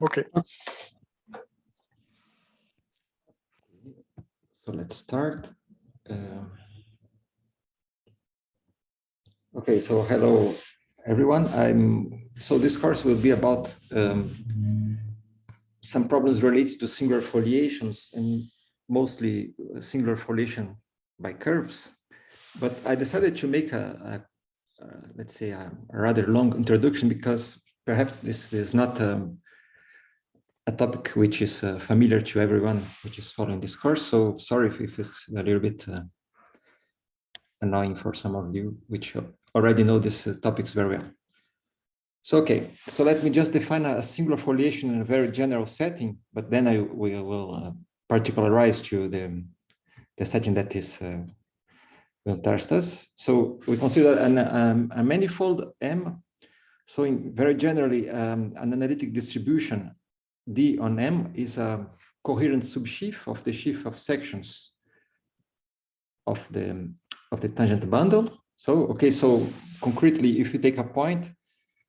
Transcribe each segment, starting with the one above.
Okay. So let's start. Okay, so hello everyone. So this course will be about some problems related to singular foliations and mostly singular foliation by curves. But I decided to make let's say a rather long introduction because perhaps this is not a topic which is familiar to everyone which is following this course. So sorry if it's a little bit annoying for some of you which already know these topics very well. So, okay, so let me just define a singular foliation in a very general setting, but then we will particularize to the setting that is will test us. So we consider a manifold M. So in very generally, an analytic distribution D on M is a coherent subsheaf of the sheaf of sections of the tangent bundle. So, okay, so concretely, if you take a point,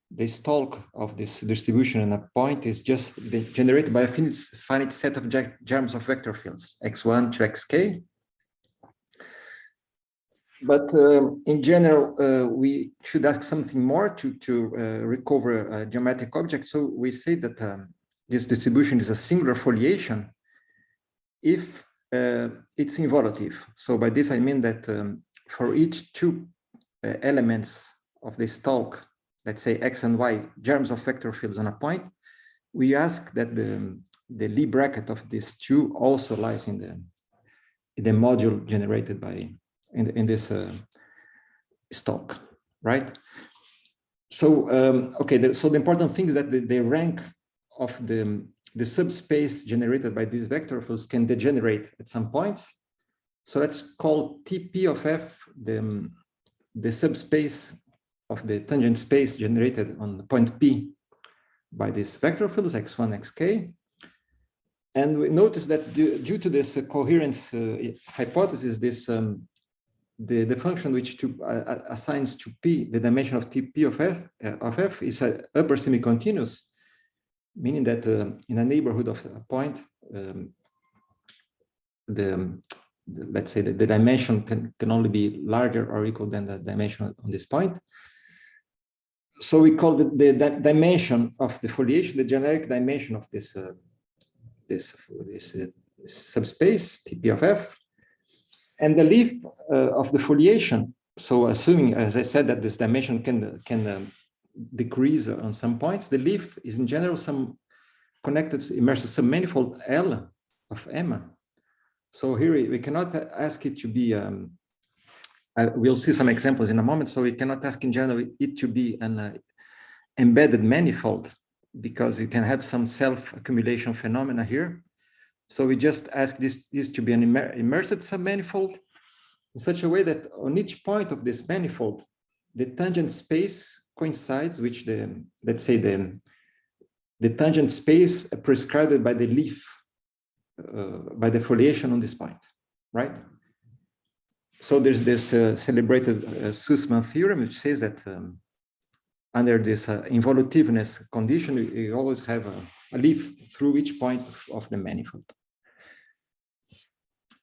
the stalk of this distribution in a point is just generated by a finite set of germs of vector fields, x1 to xk. But in general, we should ask something more to recover a geometric object. So we say that this distribution is a singular foliation if it's involutive. So by this, I mean that for each two elements of the stalk, let's say x and y, germs of vector fields on a point, we ask that the Lie bracket of these two also lies in the module generated by in this stalk, right? So okay, so the important thing is that the rank of the subspace generated by these vector fields can degenerate at some points. So let's call Tp of f the subspace of the tangent space generated on the point P by these vector fields x1, xk. And we notice that due to this coherence hypothesis, this the function which assigns to P the dimension of Tp of f is an upper semi-continuous, meaning that in a neighborhood of a point, let's say the dimension can only be larger or equal than the dimension on this point. So we call the dimension of the foliation the generic dimension of this subspace Tp of f, and the leaf of the foliation. So assuming, as I said, that this dimension can decrease on some points, the leaf is in general some connected immersive submanifold L of M. So here we cannot ask it to be, we'll see some examples in a moment, so we cannot ask in general it to be an embedded manifold because you can have some self-accumulation phenomena here. So we just ask this to be an immersed submanifold in such a way that on each point of this manifold, the tangent space coincides with let's say the tangent space prescribed by the leaf, by the foliation on this point, right? So there's this celebrated Susma theorem, which says that under this involutiveness condition, you always have a leaf through each point of the manifold.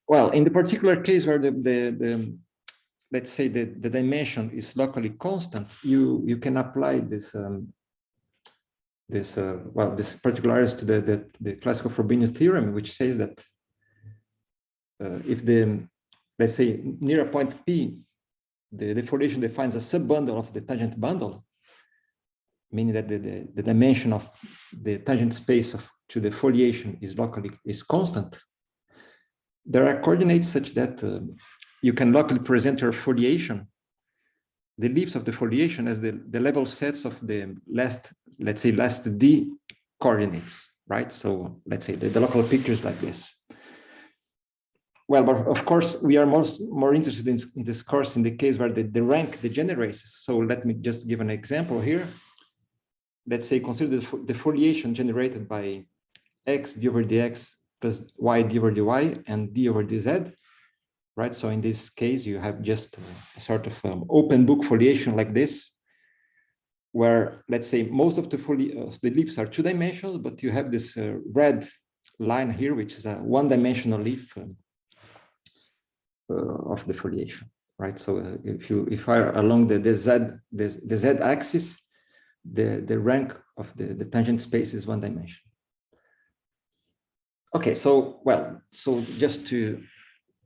Well, in the particular case where let's say the dimension is locally constant, you can apply this this particularities to the classical Frobenius theorem, which says that if let's say near a point P, the foliation defines a subbundle of the tangent bundle, meaning that the dimension of the tangent space to the foliation is constant. There are coordinates such that you can locally present your foliation, the leaves of the foliation, as the level sets of the last D coordinates, right? So let's say the local picture is like this. Well, but of course, we are more interested in this course in the case where the rank degenerates. So let me just give an example here. Let's say consider the foliation generated by x d over dx plus y d over dy and d over dz, right? So in this case, you have just a sort of open book foliation like this. where, let's say, most of the leaves are two-dimensional, but you have this red line here, which is a one-dimensional leaf of the foliation, right? So if I are along the z axis, the rank of the tangent space is one dimension. Okay, so just to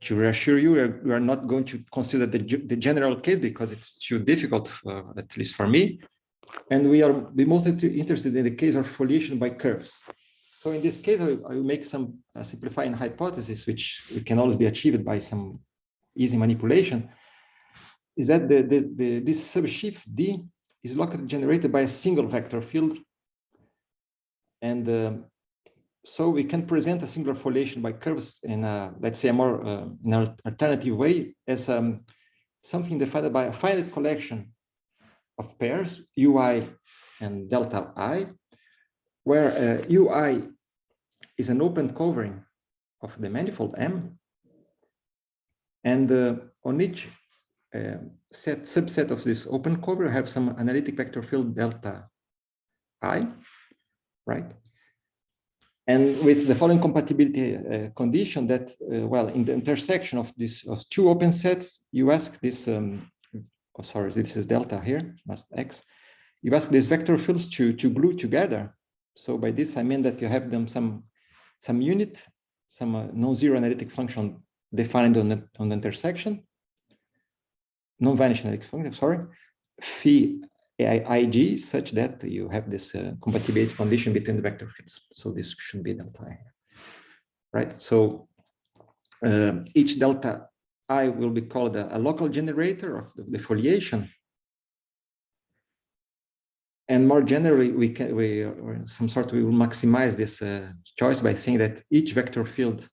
reassure you, we are not going to consider the general case because it's too difficult, at least for me. And we are mostly interested in the case of foliation by curves. So in this case, I will make some simplifying hypothesis, which can always be achieved by some easy manipulation, is that this subshift D is locally generated by a single vector field. And so we can present a singular foliation by curves in let's say, a more in an alternative way as something defined by a finite collection of pairs, ui and delta I, where ui is an open covering of the manifold M, and on each subset of this open cover, have some analytic vector field delta I, right? And with the following compatibility condition that, well, in the intersection of two open sets, you ask this, oh, sorry, this is delta here, not X. You ask these vector fields to glue together. So by this, I mean that you have them some unit, some non-zero analytic function defined on the intersection, non-vanishing analytic function, sorry, phi Ig, such that you have this compatibility condition between the vector fields. So this should be delta I, right? So each delta I will be called a local generator of the foliation. And more generally, we will maximize this choice by thinking that each vector field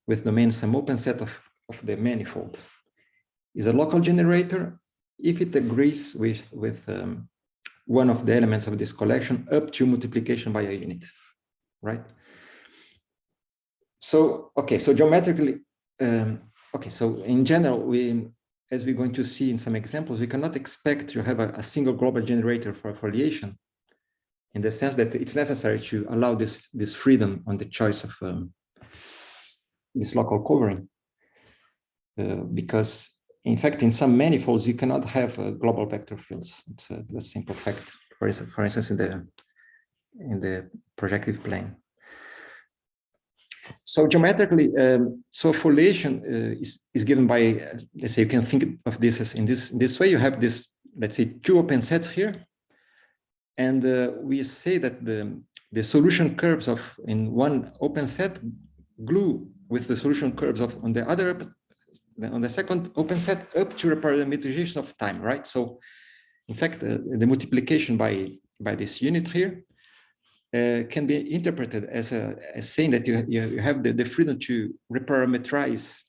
with domain some open set of the manifold is a local generator if it agrees with one of the elements of this collection up to multiplication by a unit, right? So, okay, so geometrically, okay, so in general, as we're going to see in some examples, we cannot expect to have a single global generator for foliation, in the sense that it's necessary to allow this freedom on the choice of this local covering, because in fact, in some manifolds, you cannot have global vector fields. It's a simple fact. For instance, in the projective plane. So geometrically, so foliation is given by, let's say, you can think of this as in this way. You have this, let's say, two open sets here, and we say that the solution curves in one open set glue with the solution curves on the other. On the second open set up to reparameterization of time, right? So in fact, the multiplication by this unit here can be interpreted as saying that you have the freedom to reparameterize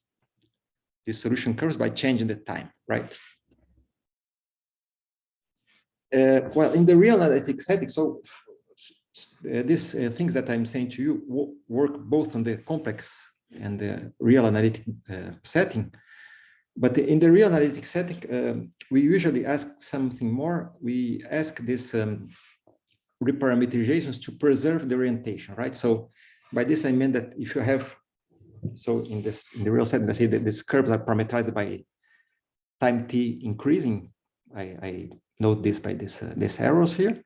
the solution curves by changing the time, right? Well, in the real analytic setting, so these things that I'm saying to you work both on the complex and the real analytic setting. But in the real analytic setting, we usually ask something more. We ask this reparameterizations to preserve the orientation, right? So by this, I mean that if you have, so in the real setting, let's say that these curves are parameterized by time t increasing. I note this by these arrows here.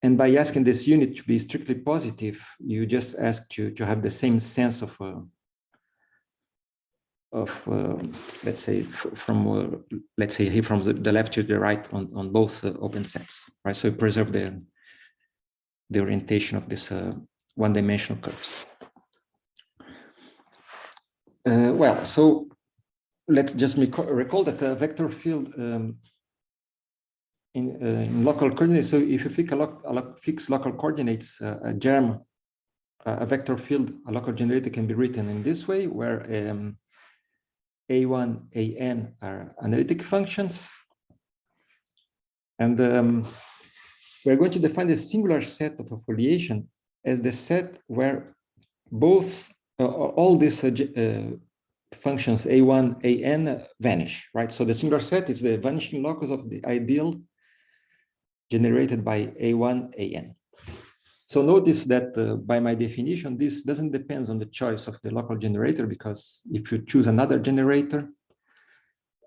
And by asking this unit to be strictly positive, you just ask to have the same sense of let's say from let's say here from the left to the right on both open sets, right? So you preserve the orientation of this one-dimensional curves. Well, so let's just recall that a vector field in local coordinates. So if you fix local coordinates, a germ, a vector field, a local generator can be written in this way, where A1, AN are analytic functions. And we're going to define the singular set of a foliation as the set where both, all these functions A1, AN vanish, right? So the singular set is the vanishing locus of the ideal generated by A1, AN. So notice that by my definition, this doesn't depend on the choice of the local generator, because if you choose another generator,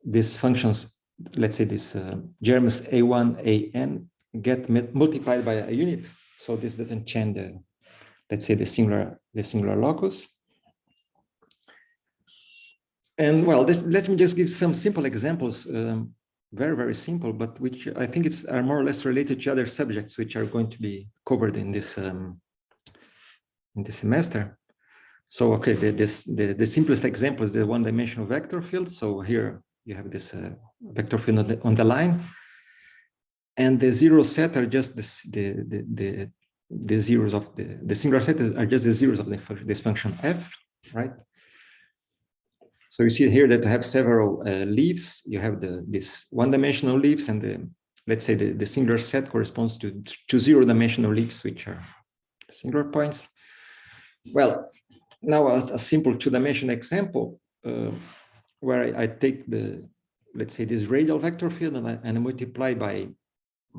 these functions, let's say this germs A1, AN, get multiplied by a unit. So this doesn't change the, let's say, the singular locus. And well, let me just give some simple examples, very, very simple, but which I think are more or less related to other subjects which are going to be covered in this semester. So, okay, the simplest example is the one-dimensional vector field. So here you have this vector field on the line, and the zero set are just the zeros of the singular set are just the zeros of this function f, right? So you see here that I have several leaves. You have this one-dimensional leaves, and let's say the singular set corresponds to zero-dimensional leaves, which are singular points. Well, now a simple two-dimensional example where I take let's say this radial vector field, and I multiply by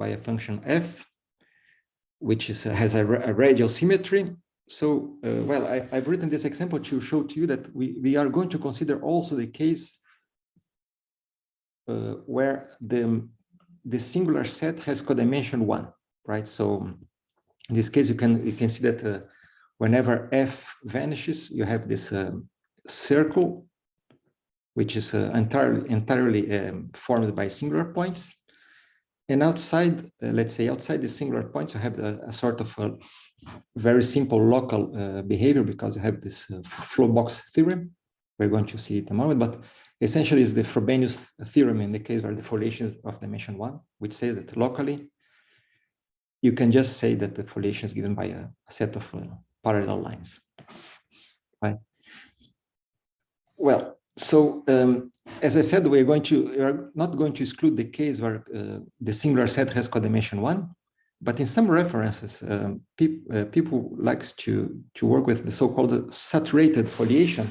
a function f, which has a radial symmetry. So, well, I've written this example to show to you that we are going to consider also the case where the singular set has codimension 1, right? So in this case, you can see that whenever f vanishes, you have this circle, which is entirely formed by singular points. And outside, let's say outside the singular points, you have a sort of a very simple local behavior, because you have this flow box theorem. We're going to see it in a moment, but essentially it's the Frobenius theorem in the case where the foliation is of dimension 1, which says that locally, you can just say that the foliation is given by a set of parallel lines, right? Well, so as I said, we are not going to exclude the case where the singular set has codimension 1, but in some references, people like to work with the so-called saturated foliation,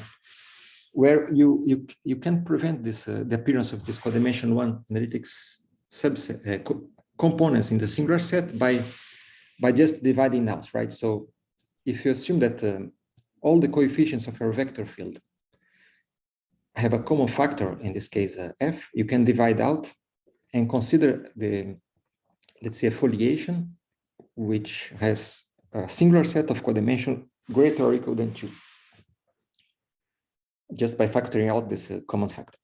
where you can prevent this the appearance of this codimension 1 analytic subset components in the singular set by just dividing out, right? So if you assume that all the coefficients of your vector field have a common factor, in this case f, you can divide out and consider let's say, a foliation which has a singular set of codimension greater or equal than 2, just by factoring out this common factor.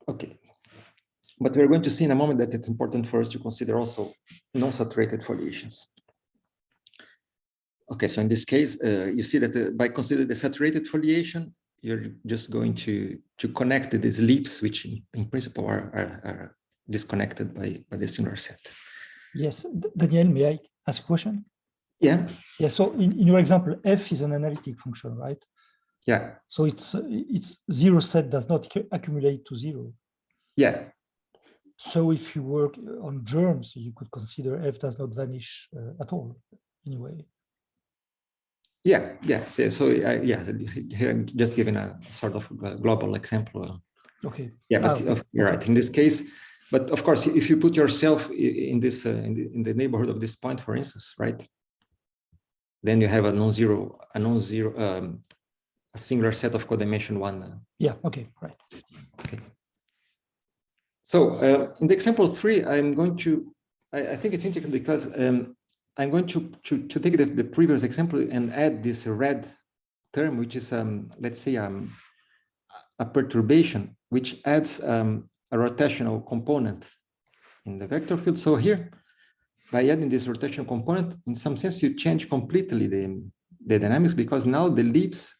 Okay, but we're going to see in a moment that it's important for us to consider also non-saturated foliations. Okay, so in this case, you see that by considering the saturated foliation, you're just going to connect these leaps, which in principle are disconnected by the singular set. Yes, Daniel, may I ask a question? Yeah. Yeah. So in your example, f is an analytic function, right? Yeah. So its zero set does not accumulate to 0. Yeah. So if you work on germs, you could consider f does not vanish at all, anyway. Yeah, yeah. So yeah, here I'm just giving a sort of global example. Okay. Yeah, but you're right in this case. But of course, if you put yourself in this in the neighborhood of this point, for instance, right, then you have a non-zero, a singular set of codimension 1. Yeah. Okay. Right. Okay. So in the example 3, I'm going to. I think it's interesting because I'm going to take the previous example and add this red term, which is let's say a perturbation, which adds a rotational component in the vector field. So here, by adding this rotational component, in some sense, you change completely the dynamics, because now the leaps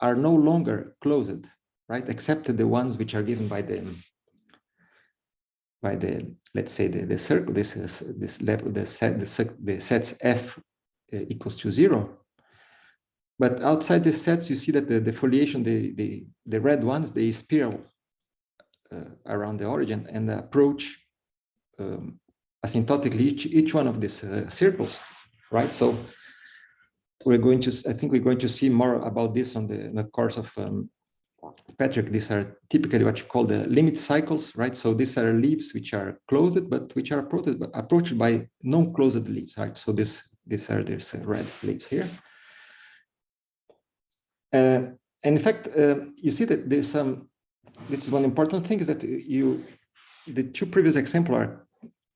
are no longer closed, right? Except the ones which are given by the let's say the circle. This is this level, the sets f equals to 0. But outside the sets, you see that the foliation, the red ones, they spiral around the origin and approach asymptotically each one of these circles, right? So we're going to, I think we're going to see more about this on the course of Patrick, these are typically what you call the limit cycles, right? So these are leaves which are closed, but which are approached by non-closed leaves, right? So these are these red leaves here. And in fact, you see that there's some. This is one important thing, is that the two previous examples are,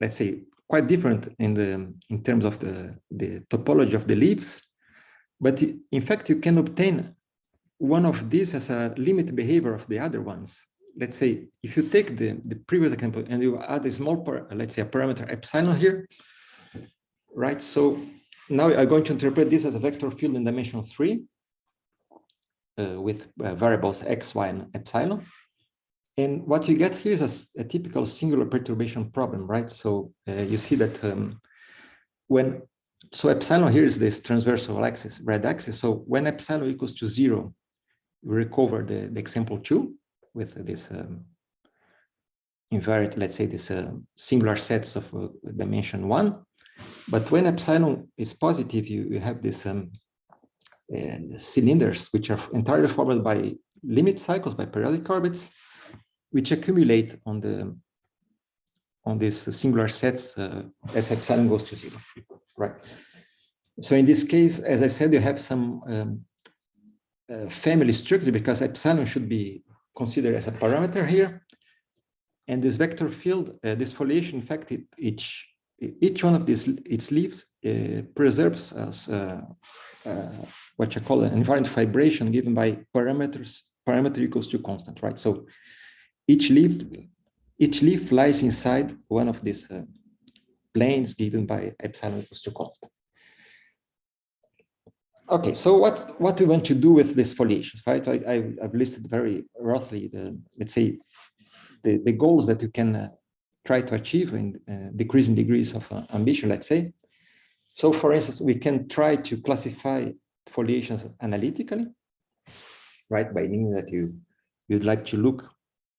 let's say, quite different in terms of the topology of the leaves, but in fact you can obtain one of these as a limit behavior of the other ones. Let's say if you take the previous example and you add a small, let's say a parameter epsilon here, right? So now I'm going to interpret this as a vector field in dimension 3 with variables x, y, and epsilon. And what you get here is a typical singular perturbation problem, right? So you see that so epsilon here is this transversal axis, red axis. So when epsilon equals to 0, we recover the example 2 with this invariant, let's say this singular sets of dimension 1. But when epsilon is positive, you have this cylinders, which are entirely formed by limit cycles, by periodic orbits, which accumulate on these singular sets as epsilon goes to 0, right? So in this case, as I said, you have some family structure, because epsilon should be considered as a parameter here, and this vector field, this foliation, in fact, each one of its leaves preserves as what you call an invariant fibration given by parameter equals to constant, right? So each leaf lies inside one of these planes given by epsilon equals to constant. Okay, so what do we want to do with this foliation, right? I've listed very roughly let's say the goals that you can try to achieve in decreasing degrees of ambition, let's say. So for instance, we can try to classify foliations analytically, right? By meaning that you'd like to look,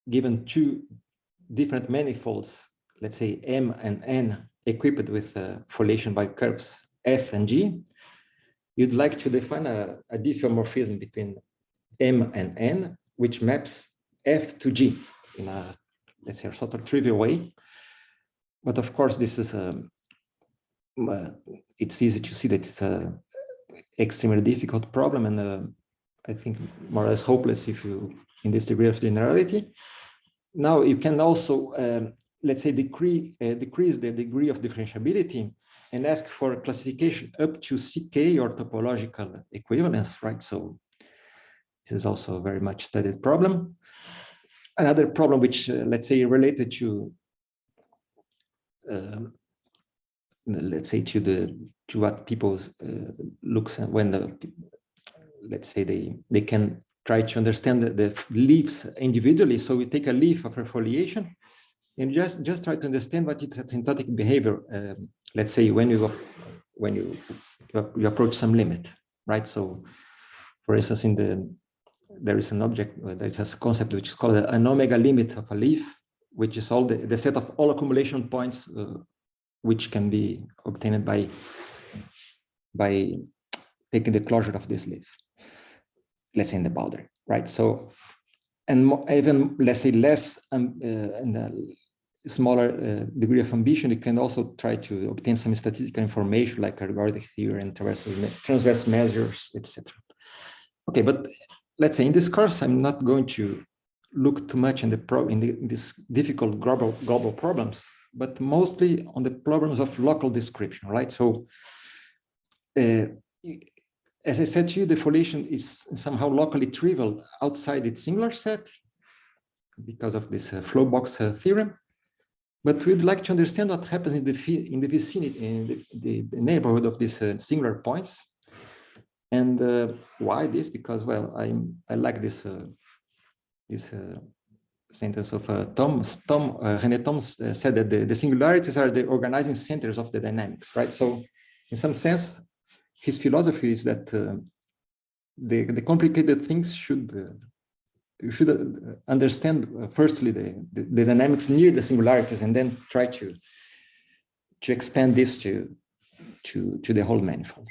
given two different manifolds, let's say M and N, equipped with foliation by curves F and G, you'd like to define a diffeomorphism between M and N, which maps F to G in a, let's say, a sort of trivial way. But of course, this is it's easy to see that it's an extremely difficult problem, and I think more or less hopeless if you in this degree of generality. Now you can also let's say decrease the degree of differentiability and ask for classification up to CK or topological equivalence, right? So this is also a very much studied problem. Another problem which let's say related to let's say to what people looks at when let's say they can try to understand the leaves individually. So we take a leaf of a foliation and just try to understand what its asymptotic behavior. Let's say when you approach some limit, right? So, for instance, there is an object, there is a concept which is called an omega limit of a leaf, which is all the set of all accumulation points which can be obtained by taking the closure of this leaf, let's say in the boundary, right? So, and even let's say less in a smaller degree of ambition, you can also try to obtain some statistical information like ergodic theory and transverse measures, etc. Okay, but let's say in this course, I'm not going to look too much in these difficult global problems, but mostly on the problems of local description, right? So, as I said to you, the foliation is somehow locally trivial outside its singular set because of this flow box theorem. But we'd like to understand what happens in the vicinity, in the neighborhood of these singular points. And why this? Because, well, I like this sentence of René Thom said that the singularities are the organizing centers of the dynamics, right? So in some sense, his philosophy is that the complicated things you should understand firstly the dynamics near the singularities, and then try to expand this to the whole manifold.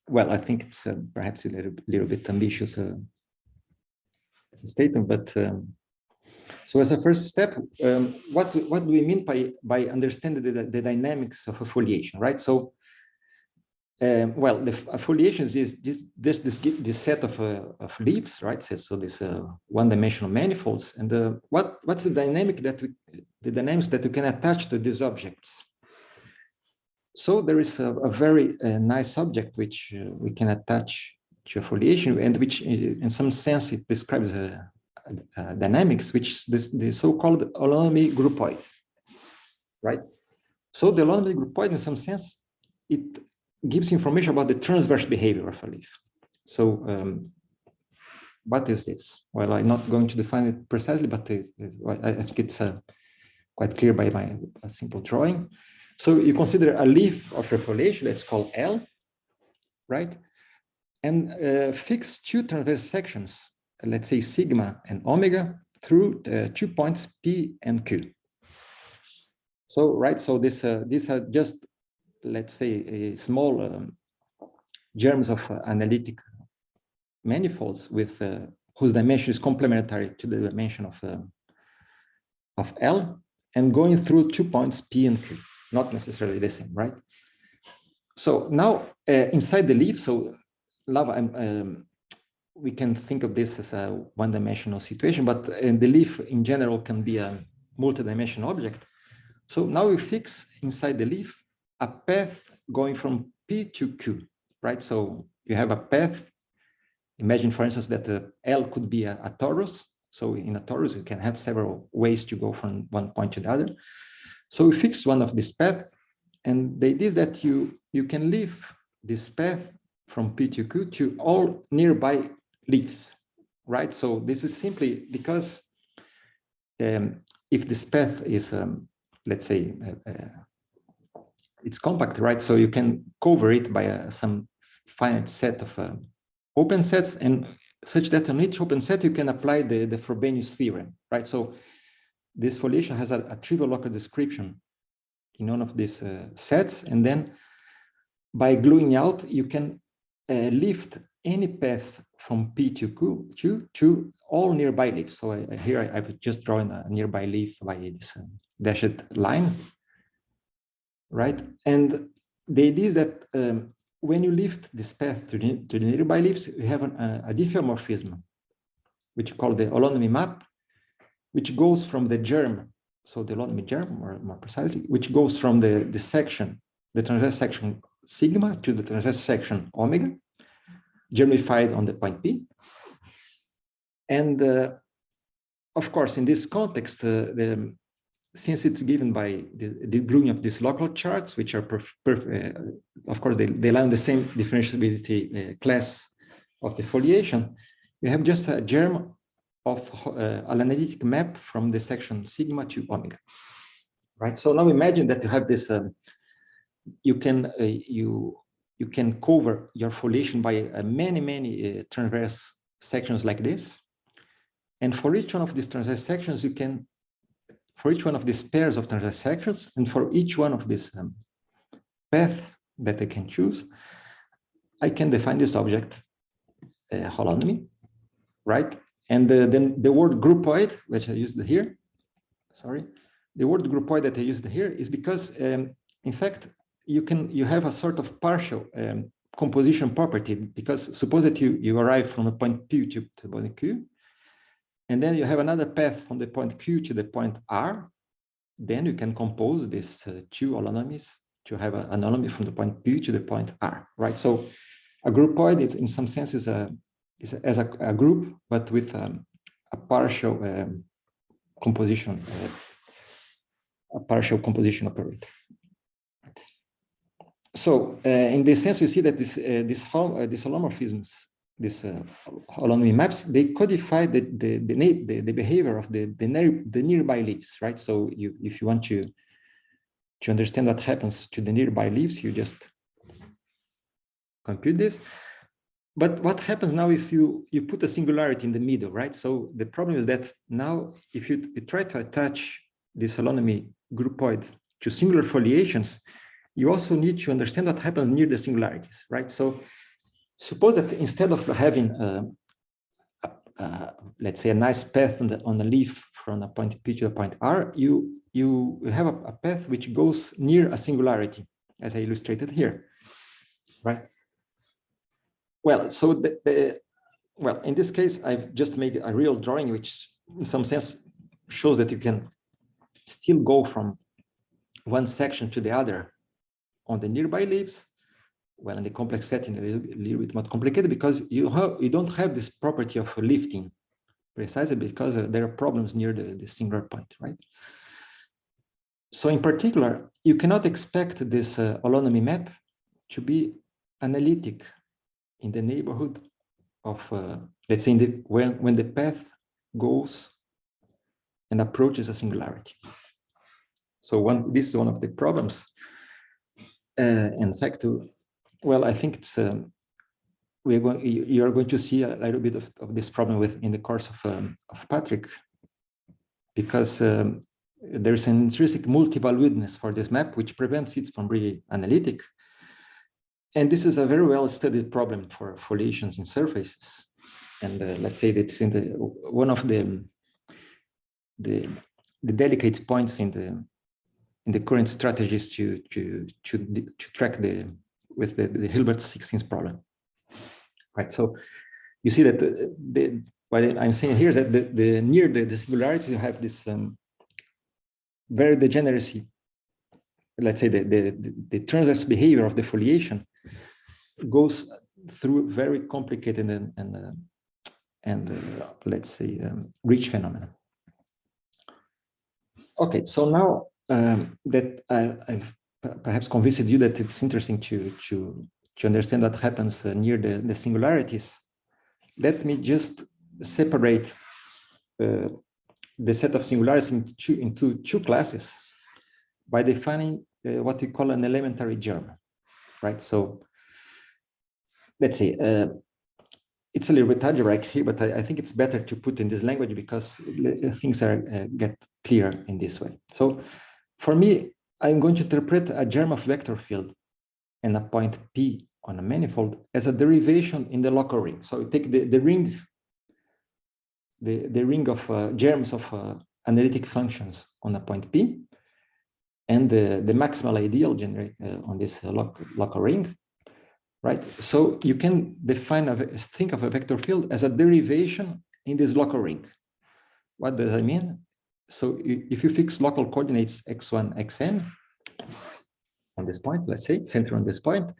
Well, I think it's perhaps a little bit ambitious statement, but so as a first step, what do we mean by understanding the dynamics of a foliation, right? So, well, the foliation is this set of leaves, right? So this one-dimensional manifolds, and what's the dynamics that we can attach to these objects? So there is a very nice object which we can attach to a foliation, and which, in some sense, it describes dynamics, which is the so-called holonomy groupoid, right? So the holonomy groupoid, in some sense, it gives information about the transverse behavior of a leaf. So what is this? Well, I'm not going to define it precisely, but I think it's quite clear by my simple drawing. So you consider a leaf of a foliation that's called L, right? And fix two transverse sections, let's say sigma and omega, through 2 points P and Q. So, right, so these are just, let's say, a small germs of analytic manifolds with whose dimension is complementary to the dimension of L, and going through 2 points P and Q, not necessarily the same, right? So now inside the leaf, so lava, we can think of this as a one-dimensional situation, but the leaf in general can be a multi-dimensional object. So now we fix inside the leaf a path going from P to Q, right? So you have a path. Imagine, for instance, that the L could be a torus. So in a torus, you can have several ways to go from one point to the other. So we fix one of this path, and the idea is that you can leave this path from P to Q to all nearby leaves, right? So this is simply because if this path is, let's say, it's compact, right? So you can cover it by some finite set of open sets, and such that on each open set you can apply the Frobenius theorem, right? So this foliation has a trivial local description in one of these sets, and then by gluing out, you can lift any path from P to Q to all nearby leaves. So here I've just drawn a nearby leaf by this dashed line, right? And the idea is that when you lift this path to the nearby leaves, you have a diffeomorphism, which you call the holonomy map, which goes from the germ, so the holonomy germ, or more precisely, which goes from the section, the transverse section sigma to the transverse section omega, germified on the point P. And of course, in this context, since it's given by the gluing of these local charts, which are of course, they lie on the same differentiability class of the foliation, you have just a germ of an analytic map from the section sigma to omega, right? So now imagine that you have this, you can cover your foliation by many transverse sections like this. And for each one of these transverse sections, you can, for each one of these pairs of transverse sections, and for each one of these paths that I can choose, I can define this object holonomy, right? And then the word groupoid, which I used here, sorry, the word groupoid that I used here is because, in fact, you have a sort of partial composition property, because suppose that you arrive from the point P to the point Q, and then you have another path from the point Q to the point R, then you can compose these two holonomies to have an holonomy from the point P to the point R, right? So a groupoid is, in some sense, is as a group, but with a partial composition, operator. So in this sense, you see that these holomorphisms, these holonomy maps, they codify the behavior of the nearby leaves, right? So if you want to understand what happens to the nearby leaves, you just compute this. But what happens now if you put a singularity in the middle, right? So the problem is that now if you try to attach this holonomy groupoid to singular foliations, you also need to understand what happens near the singularities, right? So suppose that instead of having let's say, a nice path on the leaf from a point P to a point R, you have a path which goes near a singularity, as I illustrated here, right? Well, so well, in this case, I've just made a real drawing, which in some sense shows that you can still go from one section to the other on the nearby leaves. Well, in the complex setting, a little bit more complicated because you don't have this property of lifting, precisely because there are problems near the singular point, right? So in particular, you cannot expect this holonomy map to be analytic in the neighborhood of, let's say, when the path goes and approaches a singularity. So this is one of the problems. In fact, well, I think it's you are going to see a little bit of this problem in the course of Patrick, because there's an intrinsic multivaluedness for this map, which prevents it from being analytic. And this is a very well-studied problem for foliations in surfaces. And let's say that's in one of the delicate points in the current strategies to track with the Hilbert-16 problem, right? So you see that what I'm saying here is that near the singularities you have this very degeneracy. Let's say the transverse behavior of the foliation goes through very complicated and let's say rich phenomena. Okay, so now that I've perhaps convinced you that it's interesting to understand what happens near the singularities, let me just separate the set of singularities into two classes by defining what we call an elementary germ, right? So let's say it's a little bit algebraic here, but I think it's better to put in this language because things get clear in this way. So for me, I'm going to interpret a germ of vector field and a point P on a manifold as a derivation in the local ring. So take the ring, the ring of germs of analytic functions on a point P, and the maximal ideal generated on this local ring, right? So you can think of a vector field as a derivation in this local ring. What does that mean? So if you fix local coordinates x1, xn on this point, let's say, center on this point.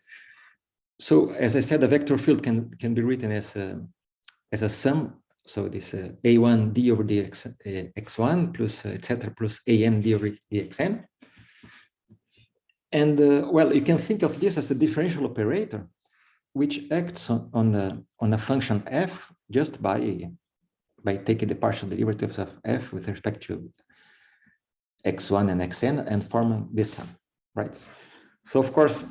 So as I said, a vector field can be written as a sum. So this a1 d over dx x1 plus etc. plus an d over dxn. And well, you can think of this as a differential operator, which acts on a function f just by taking the partial derivatives of f with respect to x1 and xn and forming this sum, right? So of course,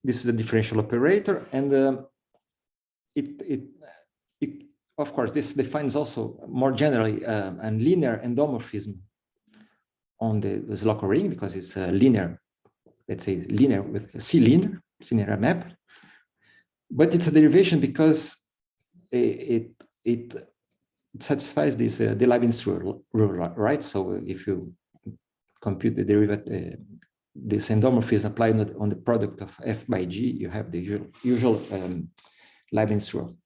this is a differential operator, and of course, this defines also more generally a linear endomorphism on this local ring because it's a linear, let's say linear with a C-linear map. But it's a derivation because it satisfies this the Leibniz rule, right? So if you compute the derivative, this endomorphism applied on the product of f by g, you have the usual Leibniz rule.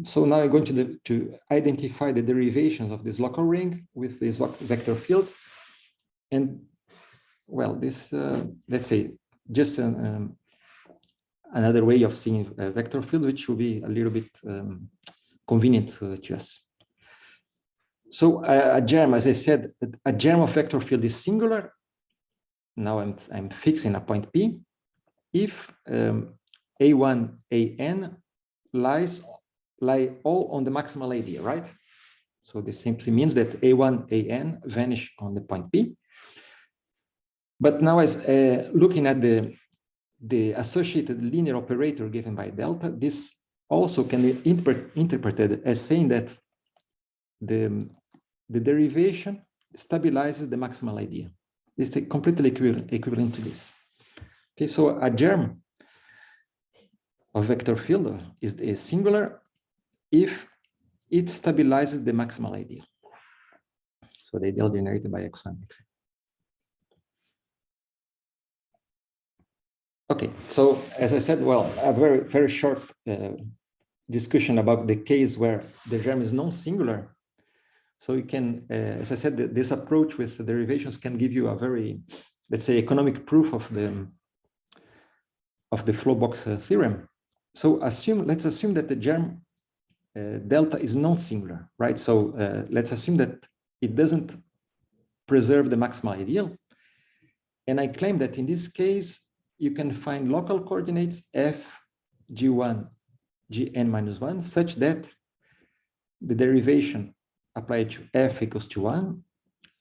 So now I'm going to identify the derivations of this local ring with these vector fields, and well, this let's say just another way of seeing a vector field, which will be a little bit convenient to us. So a germ, as I said, a germ of vector field is singular. Now I'm fixing a point P if A1, AN lie all on the maximal idea, right? So this simply means that A1, AN vanish on the point P. But now as looking at the associated linear operator given by delta, this also can be interpreted as saying that the derivation stabilizes the maximal idea. It's completely equivalent to this. Okay, so a germ of vector field is singular if it stabilizes the maximal ideal. So the ideal generated by x1, x2. Okay, so as I said, well, a very, very short discussion about the case where the germ is non-singular. So you can, as I said, this approach with the derivations can give you a very, let's say, economic proof of the flow box theorem. So let's assume that the germ delta is non-singular, right? So let's assume that it doesn't preserve the maximal ideal. And I claim that in this case, you can find local coordinates f, g1, gn minus 1, such that the derivation applied to f equals to 1,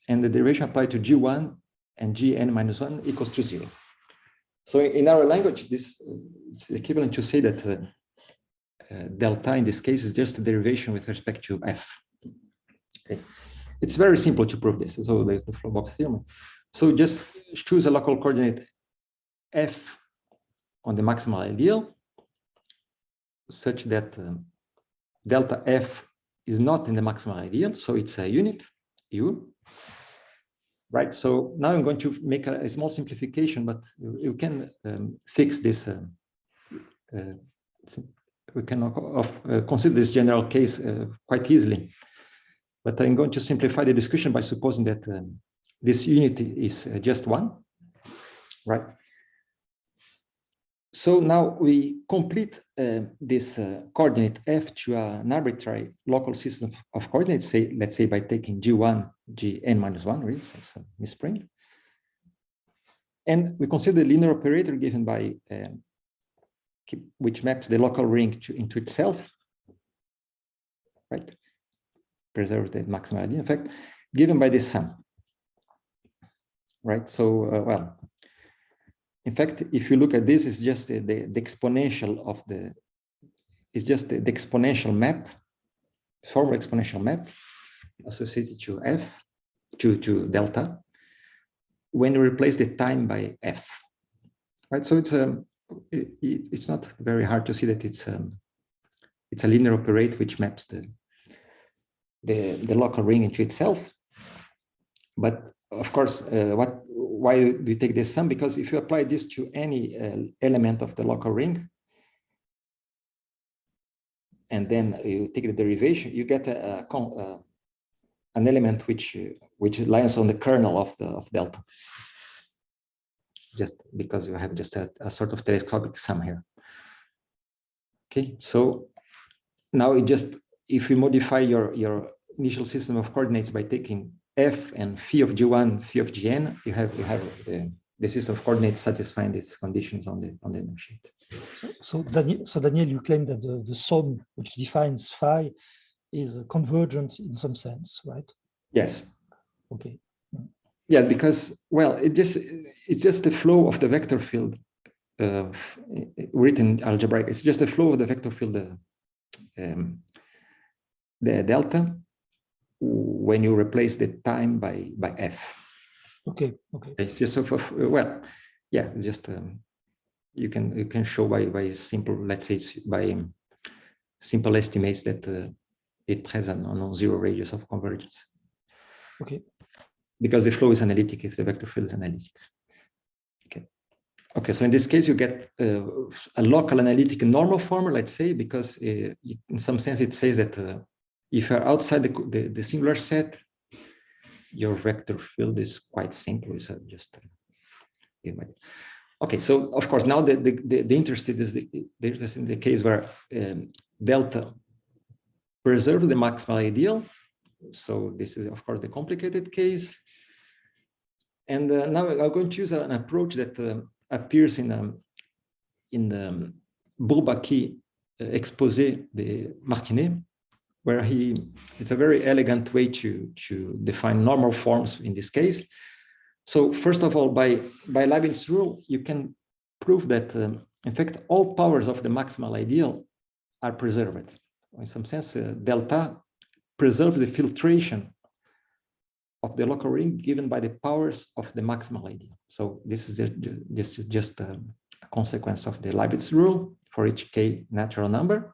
and the derivation applied to g1 and gn minus 1 equals to 0. So in our language, this it's equivalent to say that delta in this case is just a derivation with respect to f. Okay. It's very simple to prove this. So there's the flow box theorem. So just choose a local coordinate f on the maximal ideal such that delta f is not in the maximal ideal, so it's a unit u, right? So now I'm going to make a small simplification, but you can fix this. We can consider this general case quite easily, but I'm going to simplify the discussion by supposing that this unity is just one, right? So now we complete this coordinate f to an arbitrary local system of coordinates, say, let's say by taking g1, gn minus 1, really, that's a misprint. And we consider the linear operator given by, which maps the local ring into itself, right? Preserves the maximal ideal effect, given by this sum, right? So, well, in fact, if you look at this, it's just the exponential of the, it's just the exponential map, formal exponential map associated to f, to delta, when you replace the time by f, right? So it's not very hard to see that it's a linear operator which maps the local ring into itself. But of course, why do you take this sum? Because if you apply this to any element of the local ring, and then you take the derivation, you get an element which lies on the kernel of delta. Just because you have just a sort of telescopic sum here. Okay, so now if you modify your initial system of coordinates by taking f and phi of g1, phi of gn, you have the system of coordinates satisfying these conditions on the number sheet. So Daniel, you claim that the sum which defines phi is convergent in some sense, right? Yes. Okay. Yes, because, well, it's just the flow of the vector field written algebraic. It's just the flow of the vector field, the delta, when you replace the time by f. Okay. Okay. It's just well, yeah. It's just you can show by simple, let's say, by simple estimates that it has a non-zero radius of convergence. Okay. Because the flow is analytic if the vector field is analytic. Okay. Okay. So in this case, you get a local analytic normal form, let's say, because in some sense it says that if you're outside the singular set, your vector field is quite simple. So just okay. So of course, now the interest is in the case where delta preserves the maximal ideal. So this is of course the complicated case. And now I'm going to use an approach that appears in the Bourbaki exposé de Martinet, where it's a very elegant way to define normal forms in this case. So first of all, by Leibniz's rule, you can prove that in fact all powers of the maximal ideal are preserved. In some sense, delta preserves the filtration of the local ring given by the powers of the maximal ideal. So this is just a consequence of the Leibniz rule for each k natural number.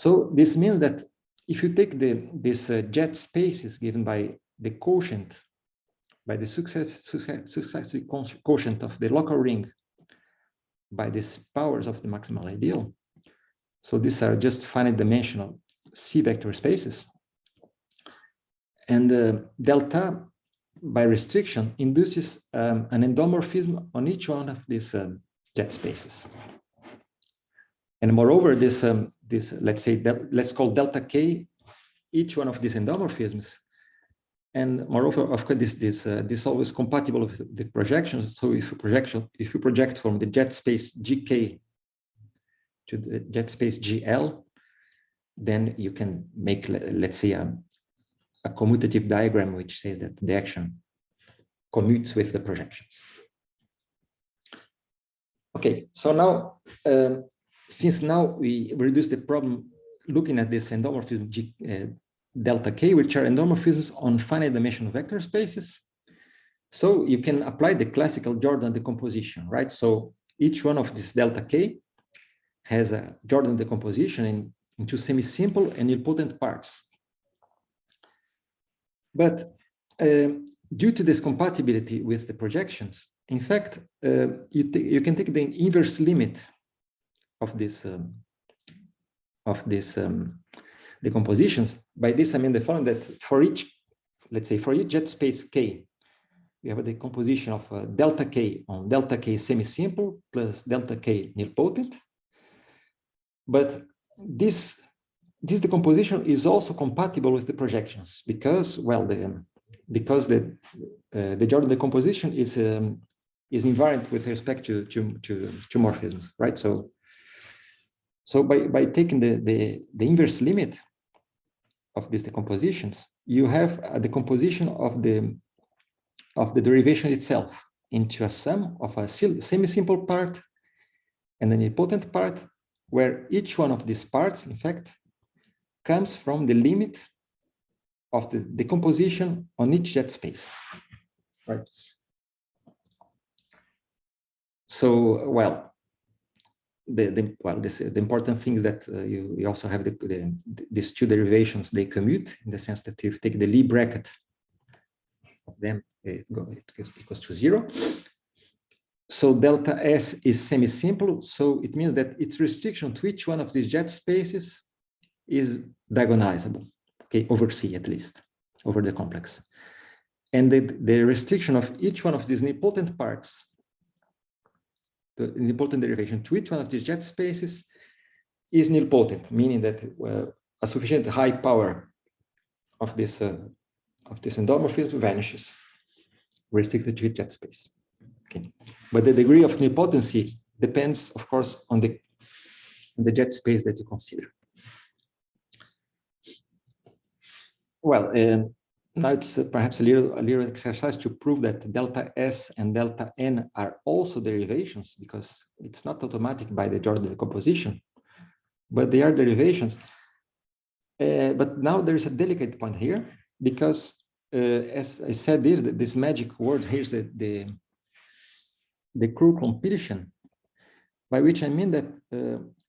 So this means that if you take this jet spaces given by the quotient, by the successive quotient of the local ring, by these powers of the maximal ideal, so these are just finite dimensional C vector spaces, and delta by restriction induces an endomorphism on each one of these jet spaces. And moreover, this let's say that let's call delta K each one of these endomorphisms. And moreover, of course, this is always compatible with the projections. So if you project from the jet space GK to the jet space GL, then you can make, let's say, a commutative diagram which says that the action commutes with the projections. Okay, so now, since now we reduce the problem looking at this endomorphism delta K, which are endomorphisms on finite dimensional vector spaces, so you can apply the classical Jordan decomposition, right? So each one of this delta K has a Jordan decomposition into semi-simple and nilpotent parts. But due to this compatibility with the projections, in fact, you can take the inverse limit of this decompositions. By this, I mean the following, that for each, let's say, for each jet space K, we have a decomposition of delta K on delta K semi-simple plus delta K nilpotent. But this decomposition is also compatible with the projections because, well, the Jordan decomposition is invariant with respect to morphisms, right? So by taking the inverse limit of these decompositions, you have a decomposition of the derivation itself into a sum of a semi-simple part and an nilpotent part, where each one of these parts, in fact, comes from the limit of the decomposition on each jet space, right? So, well, the important thing is that you also have these two derivations, they commute in the sense that if you take the Lie bracket of them, it equals to 0. So delta S is semi-simple, so it means that its restriction to each one of these jet spaces is diagonalizable, okay, over C at least, over the complex. And the restriction of each one of these nilpotent parts, the nilpotent derivation to each one of these jet spaces is nilpotent, meaning that a sufficient high power of this endomorphism vanishes, restricted to each jet space. Okay, but the degree of nilpotency depends, of course, on the jet space that you consider. Well, now it's perhaps a little exercise to prove that delta S and delta N are also derivations, because it's not automatic by the Jordan decomposition, but they are derivations. But now there is a delicate point here, because as I said here, this magic word here is the cruel completion, by which I mean that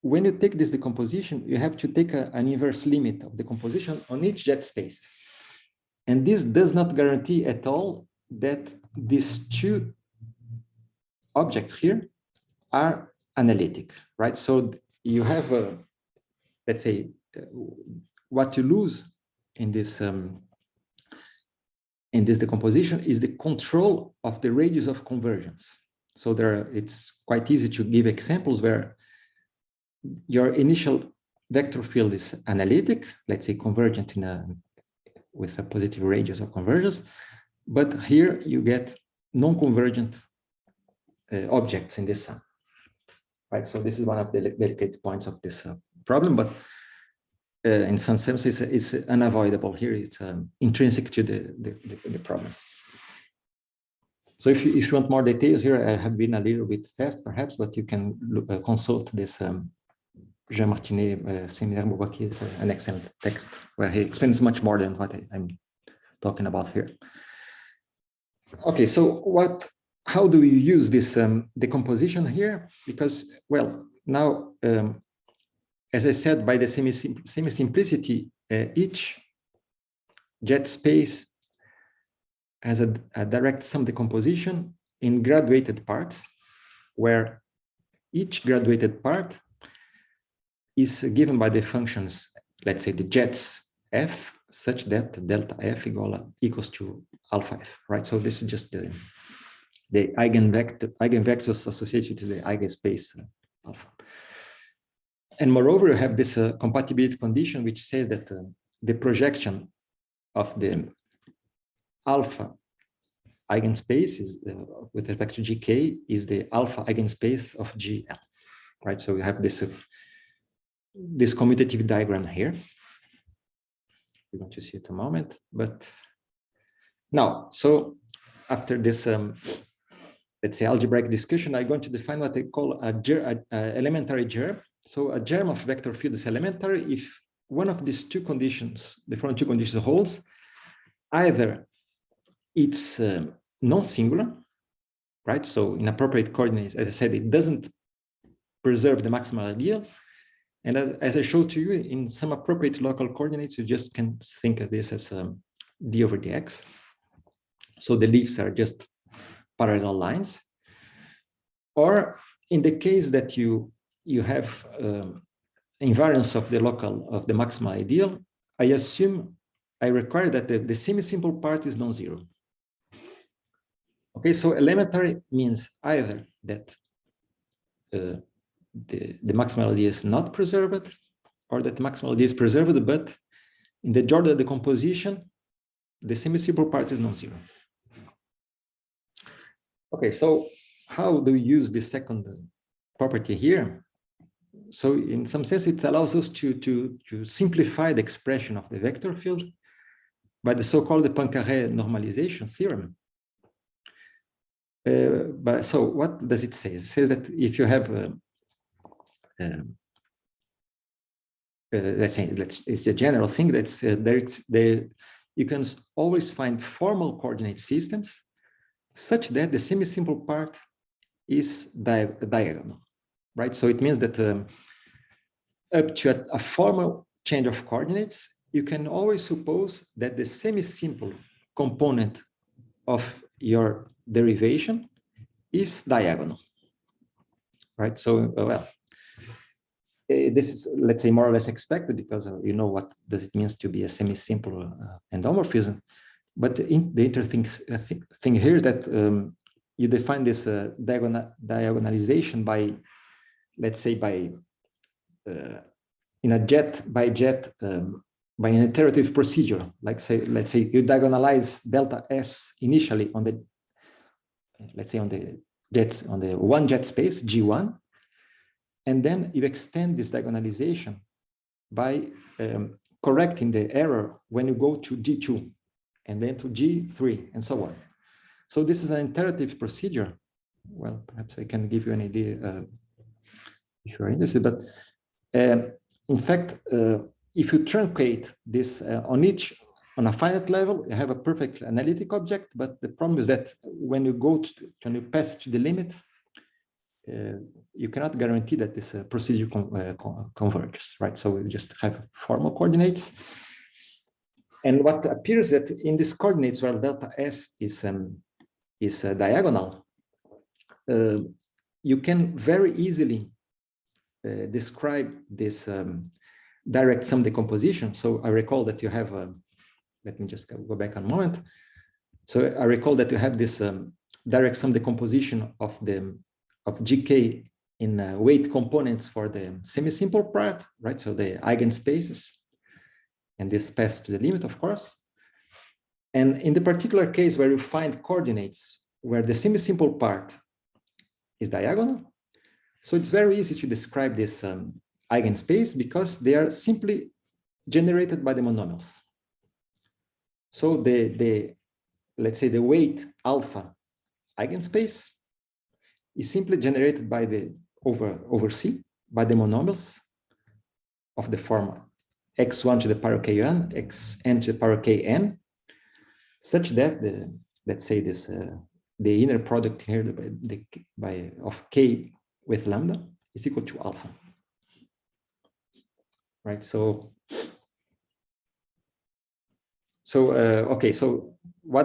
when you take this decomposition, you have to take an inverse limit of the composition on each jet spaces. And this does not guarantee at all that these two objects here are analytic, right? So you have, let's say, what you lose in this decomposition is the control of the radius of convergence. So it's quite easy to give examples where your initial vector field is analytic, let's say convergent with a positive radius of convergence, but here you get non-convergent objects in this sum, right? So this is one of the delicate points of this problem, but in some sense it's unavoidable. Here it's intrinsic to the problem. So if you want more details here, I have been a little bit fast perhaps, but you can consult this Jean Martinet Séminaire Bourbaki is an excellent text where he explains much more than what I'm talking about here. Okay, so how do we use this decomposition here? Because, well, now as I said, by the semi-simplicity, each jet space has a direct sum decomposition in graduated parts, where each graduated part is given by the functions, let's say the jets f, such that delta f equals to alpha f, right? So this is just the eigenvectors associated to the eigenspace alpha. And moreover, you have this compatibility condition, which says that the projection of the alpha eigenspace is with respect to gk is the alpha eigenspace of gl, right? So we have this this commutative diagram here. We're going to see it in a moment, but now, so after this, let's say algebraic discussion, I'm going to define what I call a elementary germ. So a germ of vector field is elementary if one of these two conditions, the following two conditions holds, either it's non-singular, right? So in appropriate coordinates, as I said, it doesn't preserve the maximal ideal. And as I showed to you, in some appropriate local coordinates, you just can think of this as d over dx. So the leaves are just parallel lines. Or in the case that you have invariance of the local of the maximal ideal, I require that the semi-simple part is non-zero. Okay, so elementary means either that the maximal idea is not preserved, or that the maximal idea is preserved, but in the Jordan decomposition, the semi-simple part is non-zero. Okay, so how do we use this second property here? So in some sense, it allows us to simplify the expression of the vector field by the so-called Poincaré normalization theorem. But so what does it say? It says that if you have let's say it's a general thing that's you can always find formal coordinate systems such that the semi-simple part is diagonal, right? So it means that up to a formal change of coordinates, you can always suppose that the semi-simple component of your derivation is diagonal, right? So, well, this is, let's say, more or less expected because you know what does it means to be a semi-simple endomorphism. But the interesting thing here is that you define this diagonalization by, let's say, by in a jet by jet by an iterative procedure. Like let's say you diagonalize delta s initially on the, let's say, on the jets on the one jet space G1, and then you extend this diagonalization by correcting the error when you go to G2 and then to G3 and so on. So this is an iterative procedure. Well, perhaps I can give you an idea if you're interested, but in fact, if you truncate this on a finite level, you have a perfect analytic object, but the problem is that when you when you pass to the limit, you cannot guarantee that this procedure converges, right? So we just have formal coordinates. And what appears that in these coordinates where delta s is diagonal, you can very easily describe this direct sum decomposition. So I recall that you have let me just go back a moment. So I recall that you have this direct sum decomposition of GK in weight components for the semi-simple part, right? So the eigenspaces, and this pass to the limit, of course. And in the particular case where you find coordinates where the semi-simple part is diagonal, so it's very easy to describe this eigenspace because they are simply generated by the monomials. So let's say the weight alpha eigenspace is simply generated by the over C by the monomials of the form x1 to the power kn, xn to the power kn, such that let's say this the inner product here of k with lambda is equal to alpha. right? So okay, so why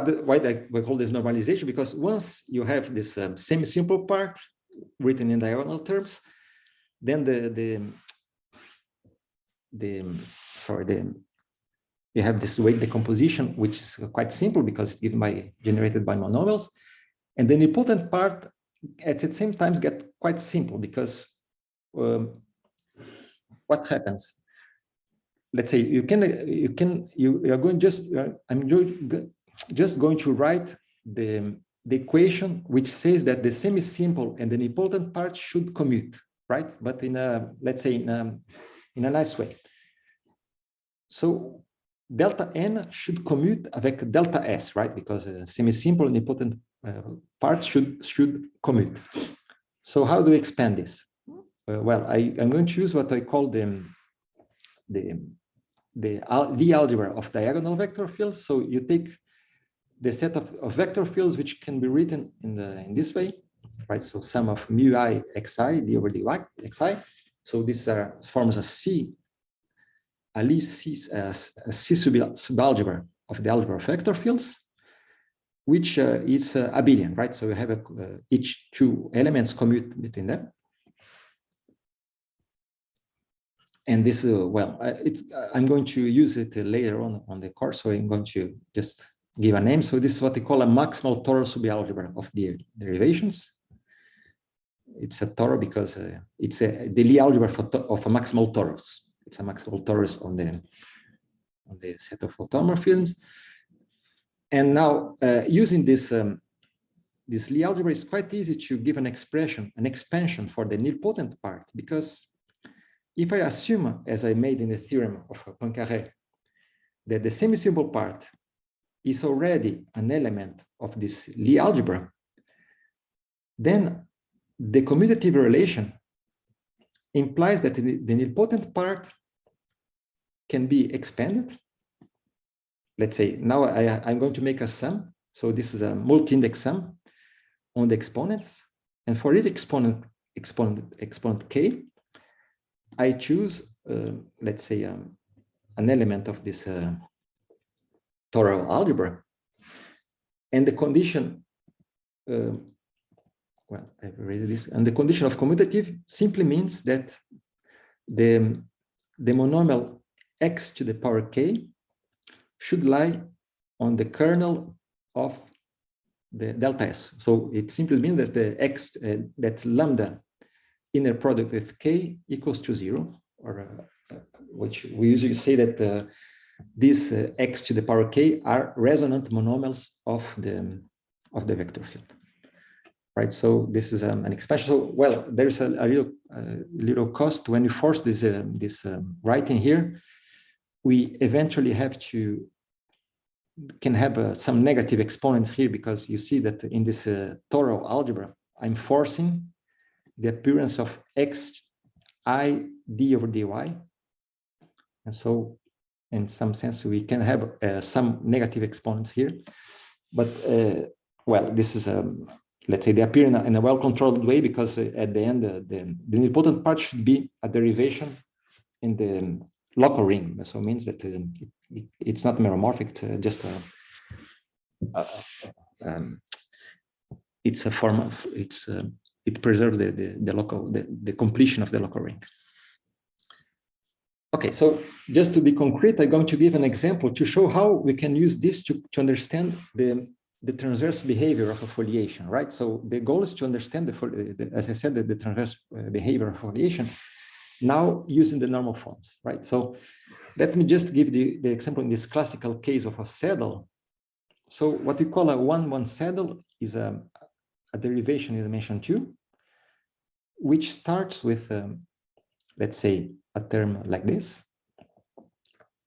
we call this normalization? Because once you have this semi-simple part written in diagonal terms, then you have this weight decomposition, which is quite simple because it's generated by monomials, and the nilpotent part at the same time get quite simple because what happens? Let's say I'm just going to write the equation which says that the semi-simple and the nilpotent part should commute, right? But in a, let's say in a nice way. So delta n should commute avec delta s, right? Because semi-simple and nilpotent parts should commute. So how do we expand this? Well, I'm going to use what I call the Lie algebra of diagonal vector fields. So you take the set of vector fields which can be written in this way, right? So sum of mu I xi d over dy xi. So this forms a Lie C subalgebra of the algebra of vector fields, which is abelian, right? So you have each two elements commute between them. And this, I'm going to use it later on the course, so I'm going to just give a name. So this is what they call a maximal torus subalgebra of the derivations. It's a torus because it's the Lie algebra of a maximal torus. It's a maximal torus on the set of automorphisms. And now using this Lie algebra, is quite easy to give an expression, an expansion for the nilpotent part, because if I assume, as I made in the theorem of Poincaré, that the semi-simple part is already an element of this Lie algebra, then the commutative relation implies that the nilpotent part can be expanded. Let's say now I'm going to make a sum. So this is a multi-index sum on the exponents. And for each exponent k, I choose, let's say, an element of this toral algebra. And the condition, well, I've erased this. And the condition of commutative simply means that the monomial x to the power k should lie on the kernel of the delta s. So it simply means that the x, that lambda inner product with k equals to 0, or which we usually say that these x to the power k are resonant monomials of the vector field, right? So this is an expansion. So well, there's a little cost when you force this writing here. We eventually can have some negative exponents here, because you see that in this toral algebra, I'm forcing the appearance of x I d over dy. And so in some sense, we can have some negative exponents here. But well, this is, let's say, they appear in a well-controlled way, because at the end, the nilpotent part should be a derivation in the local ring. So it means that it's not meromorphic, it's just it's a form of, it preserves the completion of the local ring. Okay, so just to be concrete, I'm going to give an example to show how we can use this to understand the transverse behavior of a foliation, right? So the goal is to understand as I said, the transverse behavior of foliation now using the normal forms, right? So let me just give the example in this classical case of a saddle. So what we call a 1-1 saddle is a derivation in dimension 2, which starts with, let's say, a term like this.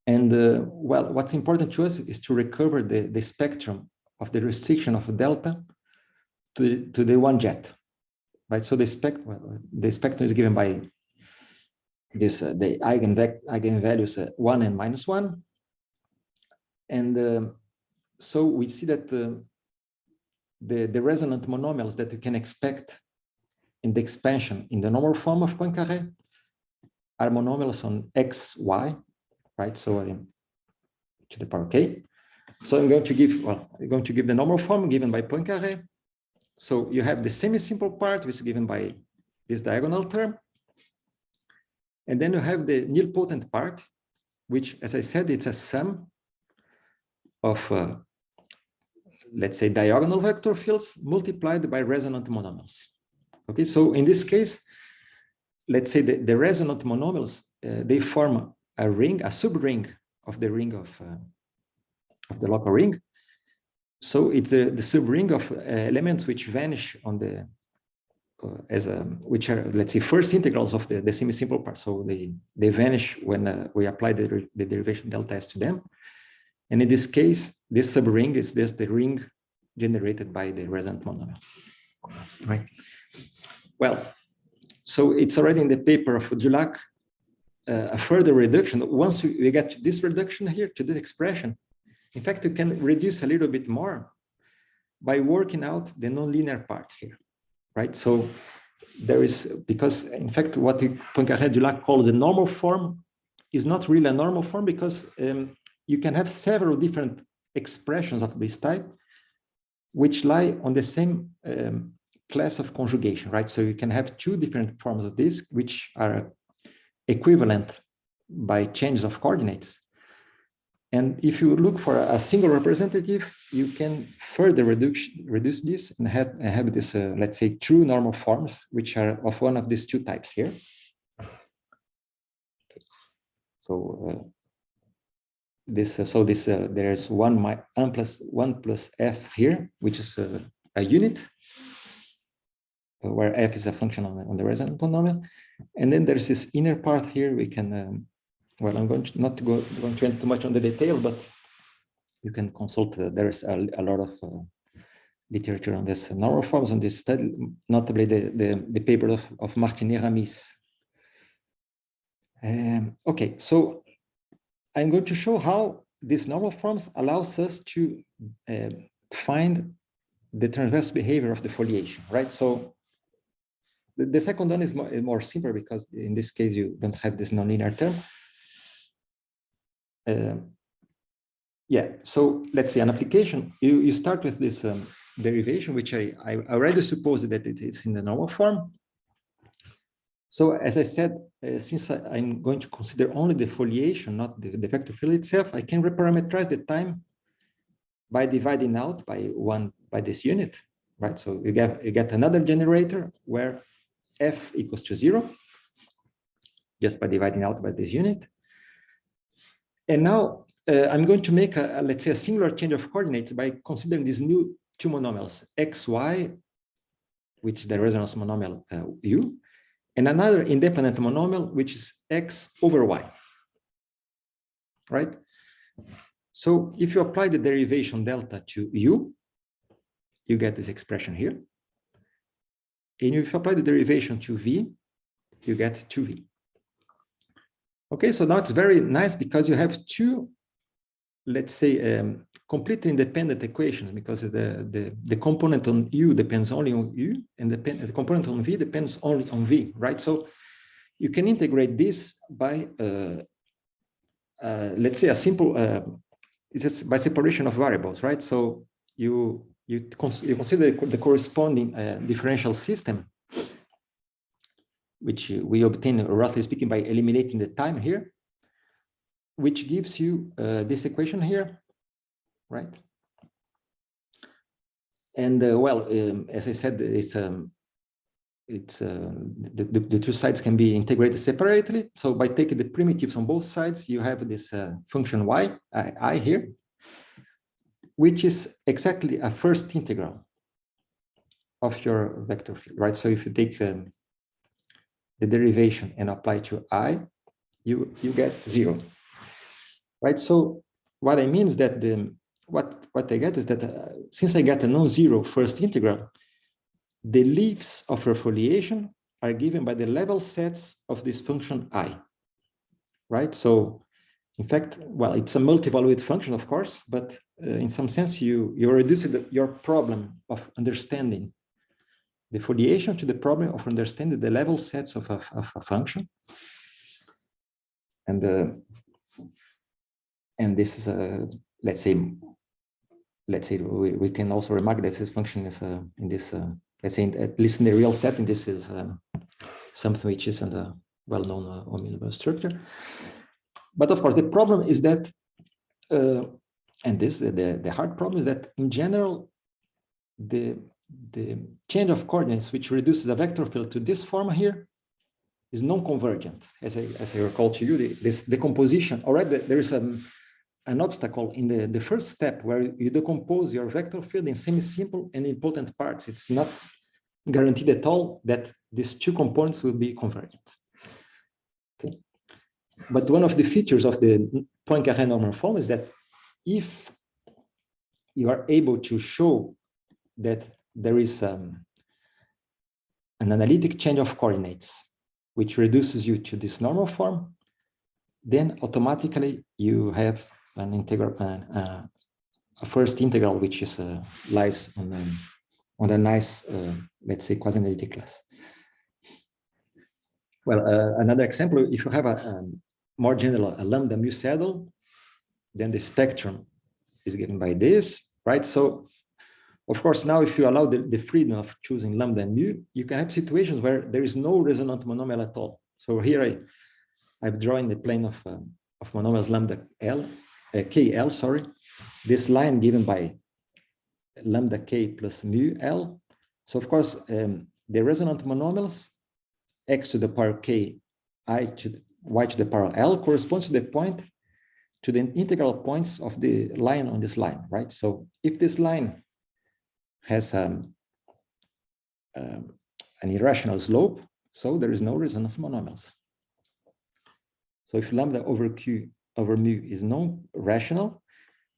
And well, what's important to us is to recover the spectrum of the restriction of delta to the one jet, right? So the spectrum is given by this the eigenvalues 1 and -1. And so we see that the resonant monomials that you can expect in the expansion in the normal form of Poincaré are monomials on x, y, right? So to the power k. So I'm going to give, well, I'm going to give the normal form given by Poincaré. So you have the semi-simple part, which is given by this diagonal term. And then you have the nilpotent part, which, as I said, it's a sum of, let's say, diagonal vector fields multiplied by resonant monomials. Okay, so in this case, let's say the resonant monomials, they form a ring, a subring of the ring of the local ring. So it's the subring of elements which vanish on the which are, let's say, first integrals of the semi-simple part. So they vanish when we apply the derivation delta S to them. And in this case, this subring is just the ring generated by the resonant monomial, right? Well, so it's already in the paper of Dulac, a further reduction. Once we get to this reduction here, to this expression, in fact, you can reduce a little bit more by working out the nonlinear part here, right? So there is, because in fact, what Poincaré-Dulac calls the normal form is not really a normal form, because you can have several different expressions of this type, which lie on the same class of conjugation, right? So you can have two different forms of this, which are equivalent by changes of coordinates. And if you look for a single representative, you can further reduce this and have this, let's say, true normal forms, which are of one of these two types here. So there's one plus f here, which is a unit, where f is a function on the resonant polynomial, and then there's this inner part here. We can, well, I'm going to not go into too much on the details, but you can consult. There is a lot of literature on this normal forms on this study, notably the paper of Martinet-Ramis. Okay, so I'm going to show how these normal forms allows us to find the transverse behavior of the foliation, right? So the second one is more simple, because in this case you don't have this nonlinear term. Yeah, so let's say an application, you start with this derivation, which I already suppose that it is in the normal form. So as I said, since I'm going to consider only the foliation, not the vector field itself, I can reparameterize the time by dividing out by this unit, right? So you get another generator where f equals to 0, just by dividing out by this unit. And now I'm going to make let's say, a singular change of coordinates by considering these new two monomials, x, y, which is the resonance monomial u, and another independent monomial, which is x over y, right? So if you apply the derivation delta to u, you get this expression here. And if you apply the derivation to v, you get 2v. Okay, so now it's very nice because you have two, let's say, completely independent equations, because the component on u depends only on u, and the component on v depends only on v, right? So you can integrate this by, let's say, a simple, it's just by separation of variables, right? So you consider the corresponding differential system, which we obtain, roughly speaking, by eliminating the time here, which gives you this equation here, right? And well, as I said, the two sides can be integrated separately. So by taking the primitives on both sides, you have this function y, I here, which is exactly a first integral of your vector field, right? So if you take the derivation and apply to I, you get 0, right? So what I mean is that what I get is that since I get a non-zero first integral, the leaves of your foliation are given by the level sets of this function I, right? So in fact, well, it's a multivalued function, of course, but in some sense, you reduce your problem of understanding the foliation to the problem of understanding the level sets of a function. And this is let's say we can also remark that this function is in this let's say at least in the real setting, this is something which isn't a well-known monomial structure. But of course, the problem is that, and this the hard problem is that in general, the change of coordinates which reduces the vector field to this form here is non-convergent. As I recall to you, this decomposition already there is an obstacle in the first step where you decompose your vector field in semi-simple and important parts. It's not guaranteed at all that these two components will be convergent. Okay. But one of the features of the Poincaré normal form is that if you are able to show that there is an analytic change of coordinates which reduces you to this normal form, then automatically you have an integral, a first integral which is lies on a nice, let's say, quasi-analytic class. Well, another example: if you have a more general lambda mu saddle, then the spectrum is given by this, right? So, of course, now if you allow the freedom of choosing lambda and mu, you can have situations where there is no resonant monomial at all. So here I've drawn the plane of monomials lambda L, KL, sorry, this line given by lambda K plus mu L. So of course, the resonant monomials x to the power K, I to the, y to the power L corresponds to the point, to the integral points of the line on this line, right? So if this line has an irrational slope, so there is no resonance monomials. So if lambda over Q over mu is non-rational,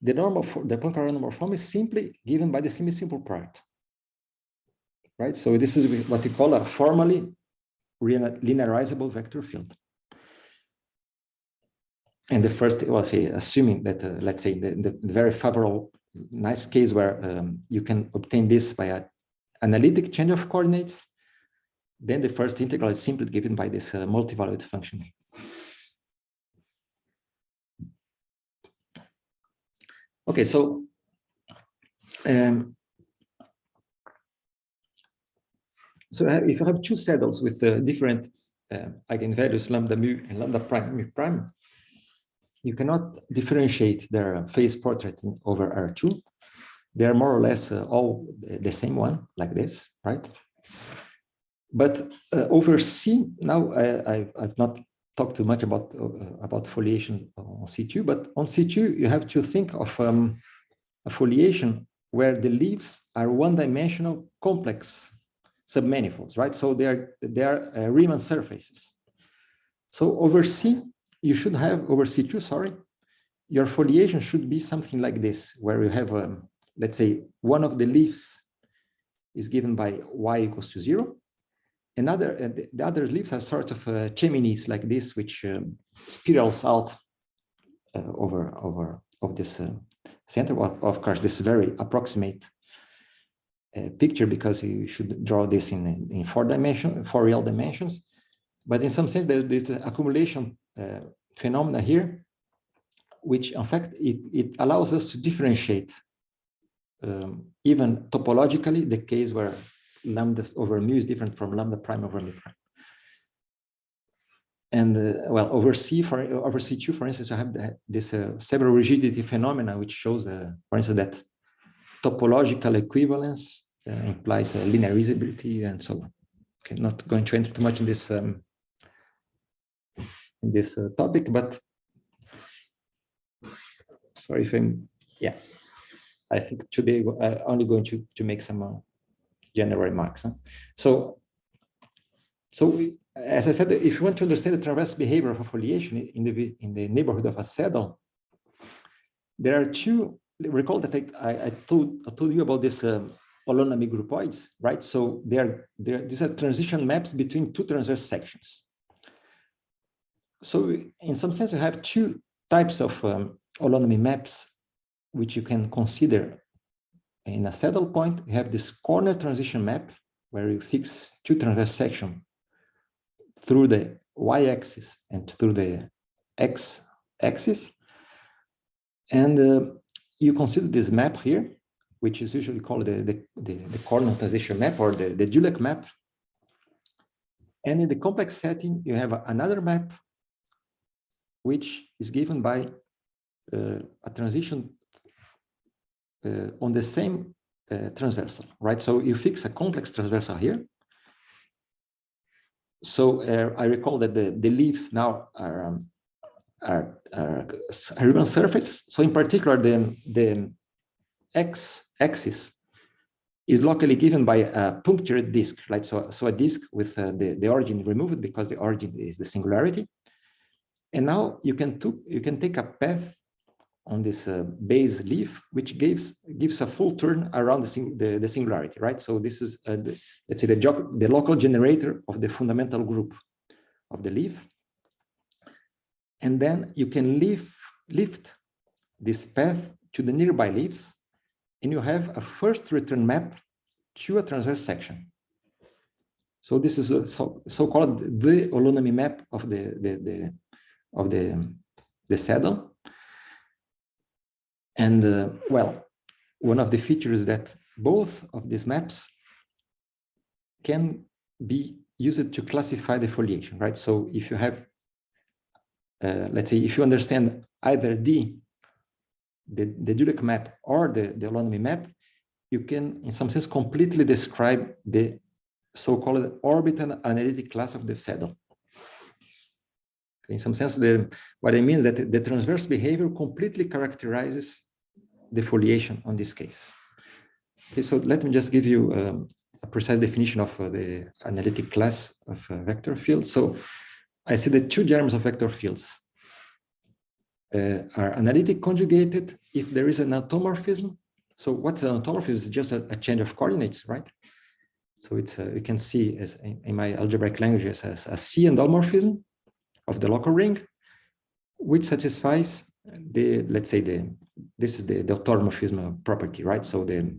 the Poincaré normal form is simply given by the semi-simple part, right? So this is what we call a formally linearizable vector field. And the first, well, say, assuming that, let's say, the very favorable, nice case where you can obtain this by an analytic change of coordinates, then the first integral is simply given by this multivalued function. Okay, so if you have two saddles with different eigenvalues, lambda mu and lambda prime mu prime, you cannot differentiate their phase portrait over R2. They are more or less all the same one, like this, right? But over C, now I've not talked too much about foliation on C2, but on C2 you have to think of a foliation where the leaves are one-dimensional complex submanifolds, right? So they are Riemann surfaces. So over C, you should have, over C2, sorry, your foliation should be something like this, where you have, let's say, one of the leaves is given by y equals to 0. The other leaves are sort of chimneys like this, which spirals out over this center. Well, of course, this is very approximate picture because you should draw this in 4 real dimensions. But in some sense, there's an accumulation phenomena here, which in fact, it allows us to differentiate even topologically the case where lambda over mu is different from lambda prime over mu prime. And well, over C2, for instance, I have this several rigidity phenomena, which shows, for instance, that topological equivalence implies linearizability and so on. Okay, not going to enter too much in this topic, but sorry if I'm, yeah, I think today I'm only going to make some general remarks. Huh? So as I said, if you want to understand the transverse behavior of a foliation in the neighborhood of a saddle, there are two. Recall that I told you about this holonomy groupoids, right? So these are transition maps between two transverse sections. So in some sense, you have two types of holonomy maps which you can consider. In a saddle point, you have this corner transition map where you fix two transverse sections through the y-axis and through the x-axis. And you consider this map here, which is usually called the coordinatization map or the Dulac map. And in the complex setting, you have another map, which is given by a transition on the same transversal, right? So you fix a complex transversal here. So I recall that the leaves now are ribbon surface. So in particular, the x-axis is locally given by a punctured disk, right? So a disk with the origin removed because the origin is the singularity. And now you can take a path on this base leaf, which gives a full turn around the singularity, right? So this is, let's say, the local generator of the fundamental group of the leaf. And then you can lift this path to the nearby leaves, and you have a first return map to a transverse section. So this is a so-called the holonomy map of the saddle. And well, one of the features that both of these maps can be used to classify the foliation, right? So if you have, let's say, if you understand either the Dulac map or the holonomy map, you can, in some sense, completely describe the so-called orbital analytic class of the saddle. In some sense, what I mean is that the transverse behavior completely characterizes the foliation on this case. Okay, so let me just give you a precise definition of the analytic class of vector field. So I see the two germs of vector fields are analytic conjugated if there is an automorphism. So what's an automorphism? It's just a change of coordinates, right? So it's you can see as in my algebraic languages as a C endomorphism of the local ring, which satisfies let's say this is the automorphism property, right? So the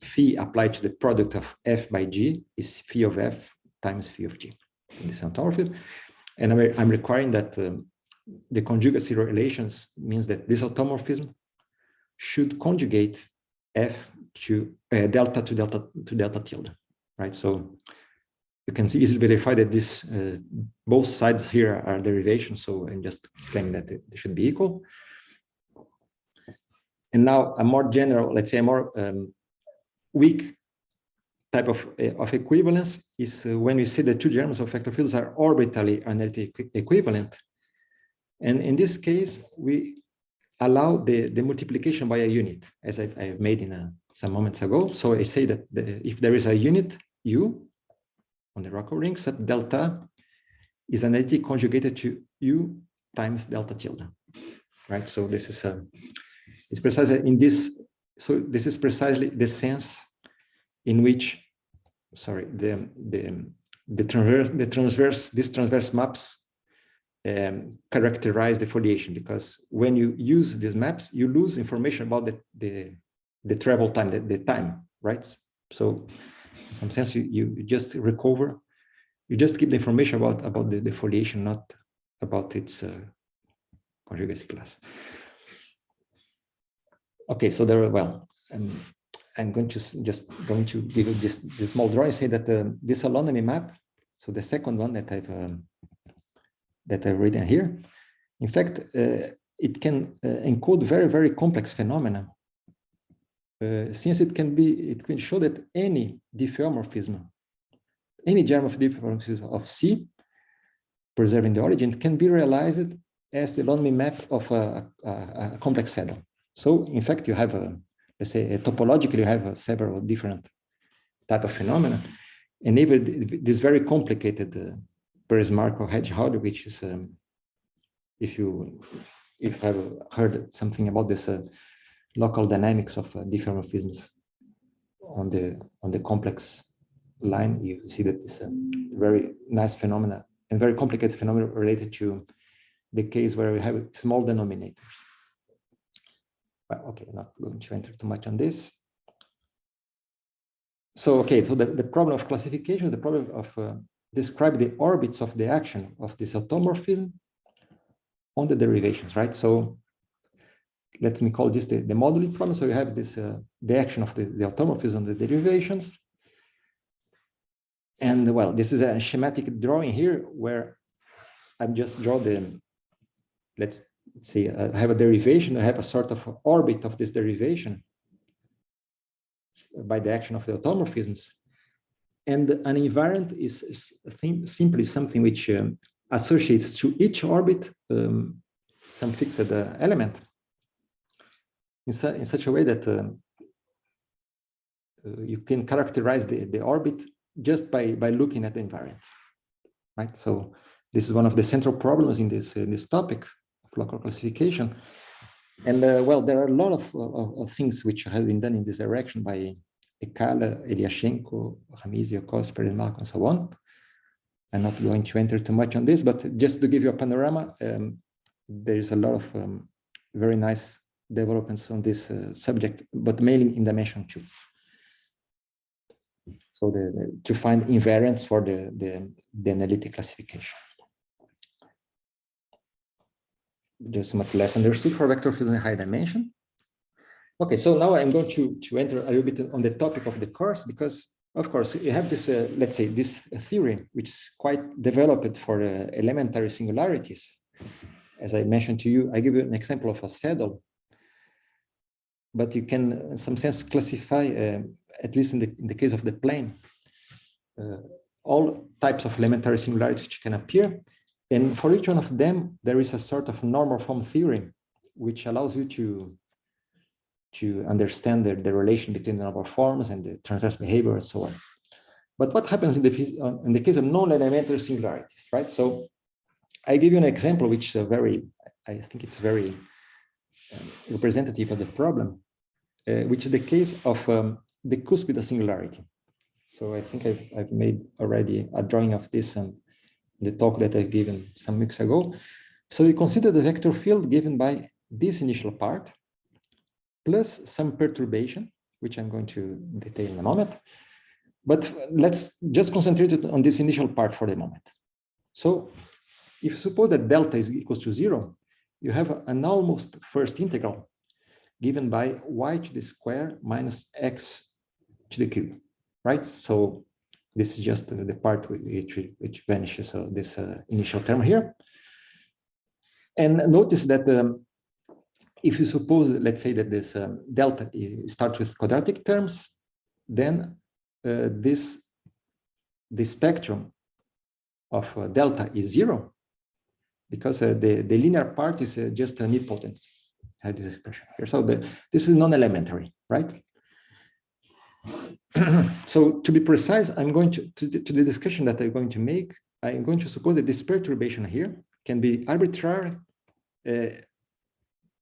phi applied to the product of f by g is phi of f times phi of g in this automorphism. And I'm requiring that the conjugacy relations means that this automorphism should conjugate f to delta tilde, right? So you can easily verify that this both sides here are derivations. So I'm just claiming that they should be equal. And now a more general, let's say a more weak type of equivalence is when we see the two germs of vector fields are orbitally analytically equivalent. And in this case, we allow the multiplication by a unit, as I have made in some moments ago. So I say that if there is a unit u on the Rocco ring, such delta is analytically conjugated to u times delta tilde, right? So this is it's precisely in this. So this is precisely the sense in which, sorry, these transverse maps characterize the foliation, because when you use these maps, you lose information about the travel time, the time, right? So in some sense, you just recover, you just keep the information about the foliation, not about its conjugacy class. Okay, so there are, well, I'm going to give you this small drawing, say that this holonomy map, so the second one that I've written here, in fact, it can encode very, very complex phenomena, since it can show that any diffeomorphism, any germ of diffeomorphism of C, preserving the origin, can be realized as the holonomy map of a complex saddle. So in fact, you have let's say topologically, you have several different type of phenomena, and even this very complicated Perez-Markov hedgehog, which is if you have heard something about this local dynamics of diffeomorphisms on the complex line, you see that it's a very nice phenomena and very complicated phenomena related to the case where we have small denominators. But okay, not going to enter too much on this. So okay, so the problem of classification is the problem of describe the orbits of the action of this automorphism on the derivations, right? So let me call this the moduly problem. So you have this the action of the automorphism on the derivations. And well, this is a schematic drawing here where I'm just draw the, let's see, I have a derivation, I have a sort of orbit of this derivation by the action of the automorphisms. And an invariant is simply something which associates to each orbit some fixed element in such a way that you can characterize the orbit just by looking at the invariant, right? So this is one of the central problems in this topic of local classification. And well, there are a lot of things which have been done in this direction by Ekala, Eliashenko, Ramizio, Kosper, Mark, and so on. I'm not going to enter too much on this, but just to give you a panorama, there is a lot of very nice developments on this subject, but mainly in dimension 2. So to find invariants for the analytic classification. Just much less understood for vector fields in high dimension. Okay, so now I'm going to enter a little bit on the topic of the course, because of course you have this, let's say, this theory, which is quite developed for elementary singularities. As I mentioned to you, I give you an example of a saddle, but you can, in some sense, classify, at least in the case of the plane, all types of elementary singularities which can appear. And for each one of them, there is a sort of normal form theory, which allows you to understand the relation between the normal forms and the transverse behavior and so on. But what happens in the case of non-elementary singularities, right? So I give you an example which is I think it's very representative of the problem, which is the case of the cuspid singularity. So I think I've made already a drawing of this in the talk that I've given some weeks ago. So you consider the vector field given by this initial part, plus some perturbation, which I'm going to detail in a moment. But let's just concentrate on this initial part for the moment. So if you suppose that delta is equals to 0, you have an almost first integral given by y to the square minus x to the cube, right? So this is just the part which vanishes, so this initial term here. And notice that if you suppose, let's say that this delta starts with quadratic terms, then the spectrum of delta is 0, because the linear part is just a nilpotent. I had this expression here. So this is non-elementary, right? So to be precise, I'm going to the discussion that I'm going to make, I'm going to suppose that this perturbation here can be arbitrary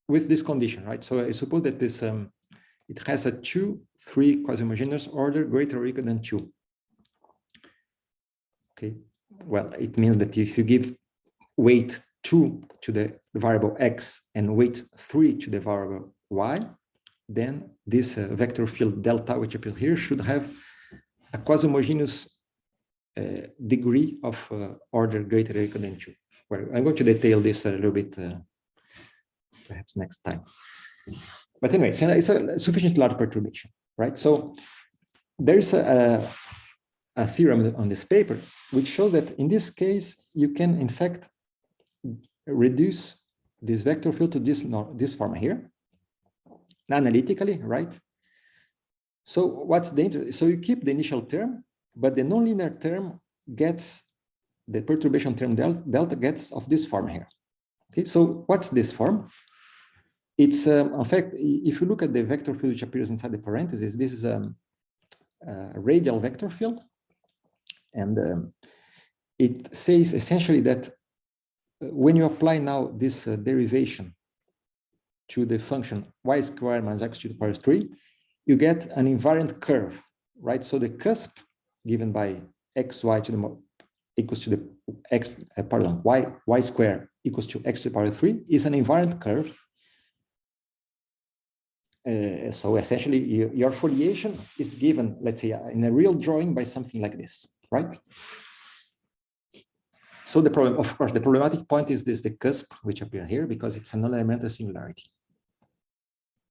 with this condition, right? So I suppose that this it has a 2, 3 quasi-homogeneous order greater or equal than 2. Okay, well, it means that if you give weight 2 to the variable x and weight 3 to the variable y, then this vector field delta, which appears here, should have a quasi-homogeneous degree of order greater or equal than 2. Well, I'm going to detail this a little bit, perhaps next time. But anyway, it's a sufficient large perturbation, right? So there is a theorem on this paper which shows that in this case, you can in fact reduce this vector field to this form here, analytically, right? So what's the interest? So you keep the initial term, but the nonlinear term gets, the perturbation term delta gets of this form here. Okay, so what's this form? It's, in fact, if you look at the vector field which appears inside the parentheses, this is a radial vector field. And it says essentially that when you apply now this derivation to the function y squared minus x to the power 3, you get an invariant curve, right? So the cusp given by xy to the equals to the x, y squared equals to x to the power 3 is an invariant curve. So essentially your foliation is given, let's say, in a real drawing by something like this, right? So the problem, of course, the problematic point is this, the cusp, which appears here, because it's a non-elementary singularity.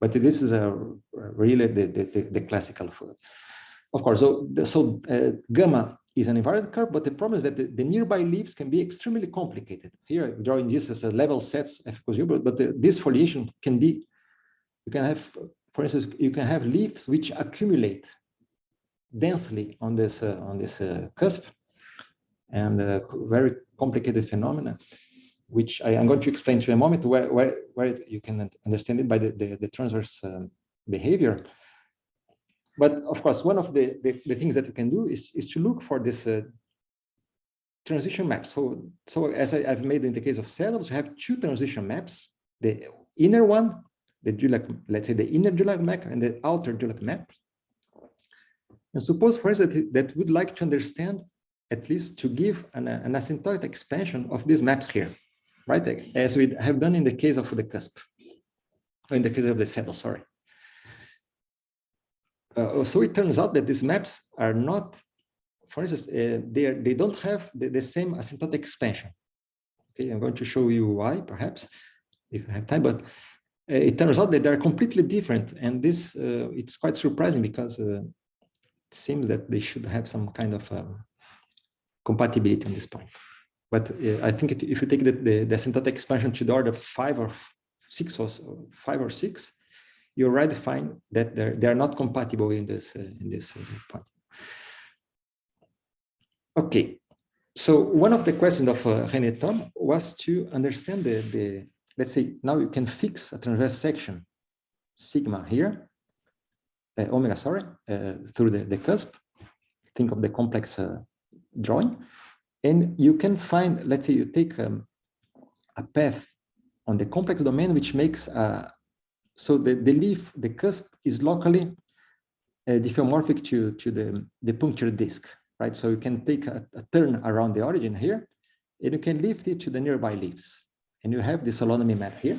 But this is really the classical. Of course, so gamma is an invariant curve, but the problem is that the nearby leaves can be extremely complicated. Here, I'm drawing this as a level sets f equals 0, but this foliation can be, you can have, for instance, you can have leaves which accumulate densely on this cusp, and very complicated phenomena, which I'm going to explain to you in a moment, where you can understand it by the transverse behavior. But of course, one of the things that you can do is to look for this transition map. So as I've made in the case of saddles, you have two transition maps: the inner one, the Dulac, let's say the inner Dulac map, and the outer Dulac map. And suppose, for instance, that we'd like to understand, at least to give an asymptotic expansion of these maps here, right? As we have done in the case of the cusp, or in the case of the saddle, sorry. So it turns out that these maps are not, for instance, they don't have the same asymptotic expansion. Okay, I'm going to show you why, perhaps, if I have time, but it turns out that they're completely different. And this, it's quite surprising, because it seems that they should have some kind of compatibility on this point. But I think if you take the asymptotic expansion to the order of 5 or 6, you already find that they're not compatible in this point. Okay, so one of the questions of René Thom was to understand let's say now you can fix a transverse section sigma here, omega, sorry, through the cusp. Think of the complex drawing, and you can find, let's say you take a path on the complex domain which makes so the leaf, the cusp, is locally diffeomorphic to the puncture disk, right? So you can take a turn around the origin here, and you can lift it to the nearby leaves, and you have this holonomy map here.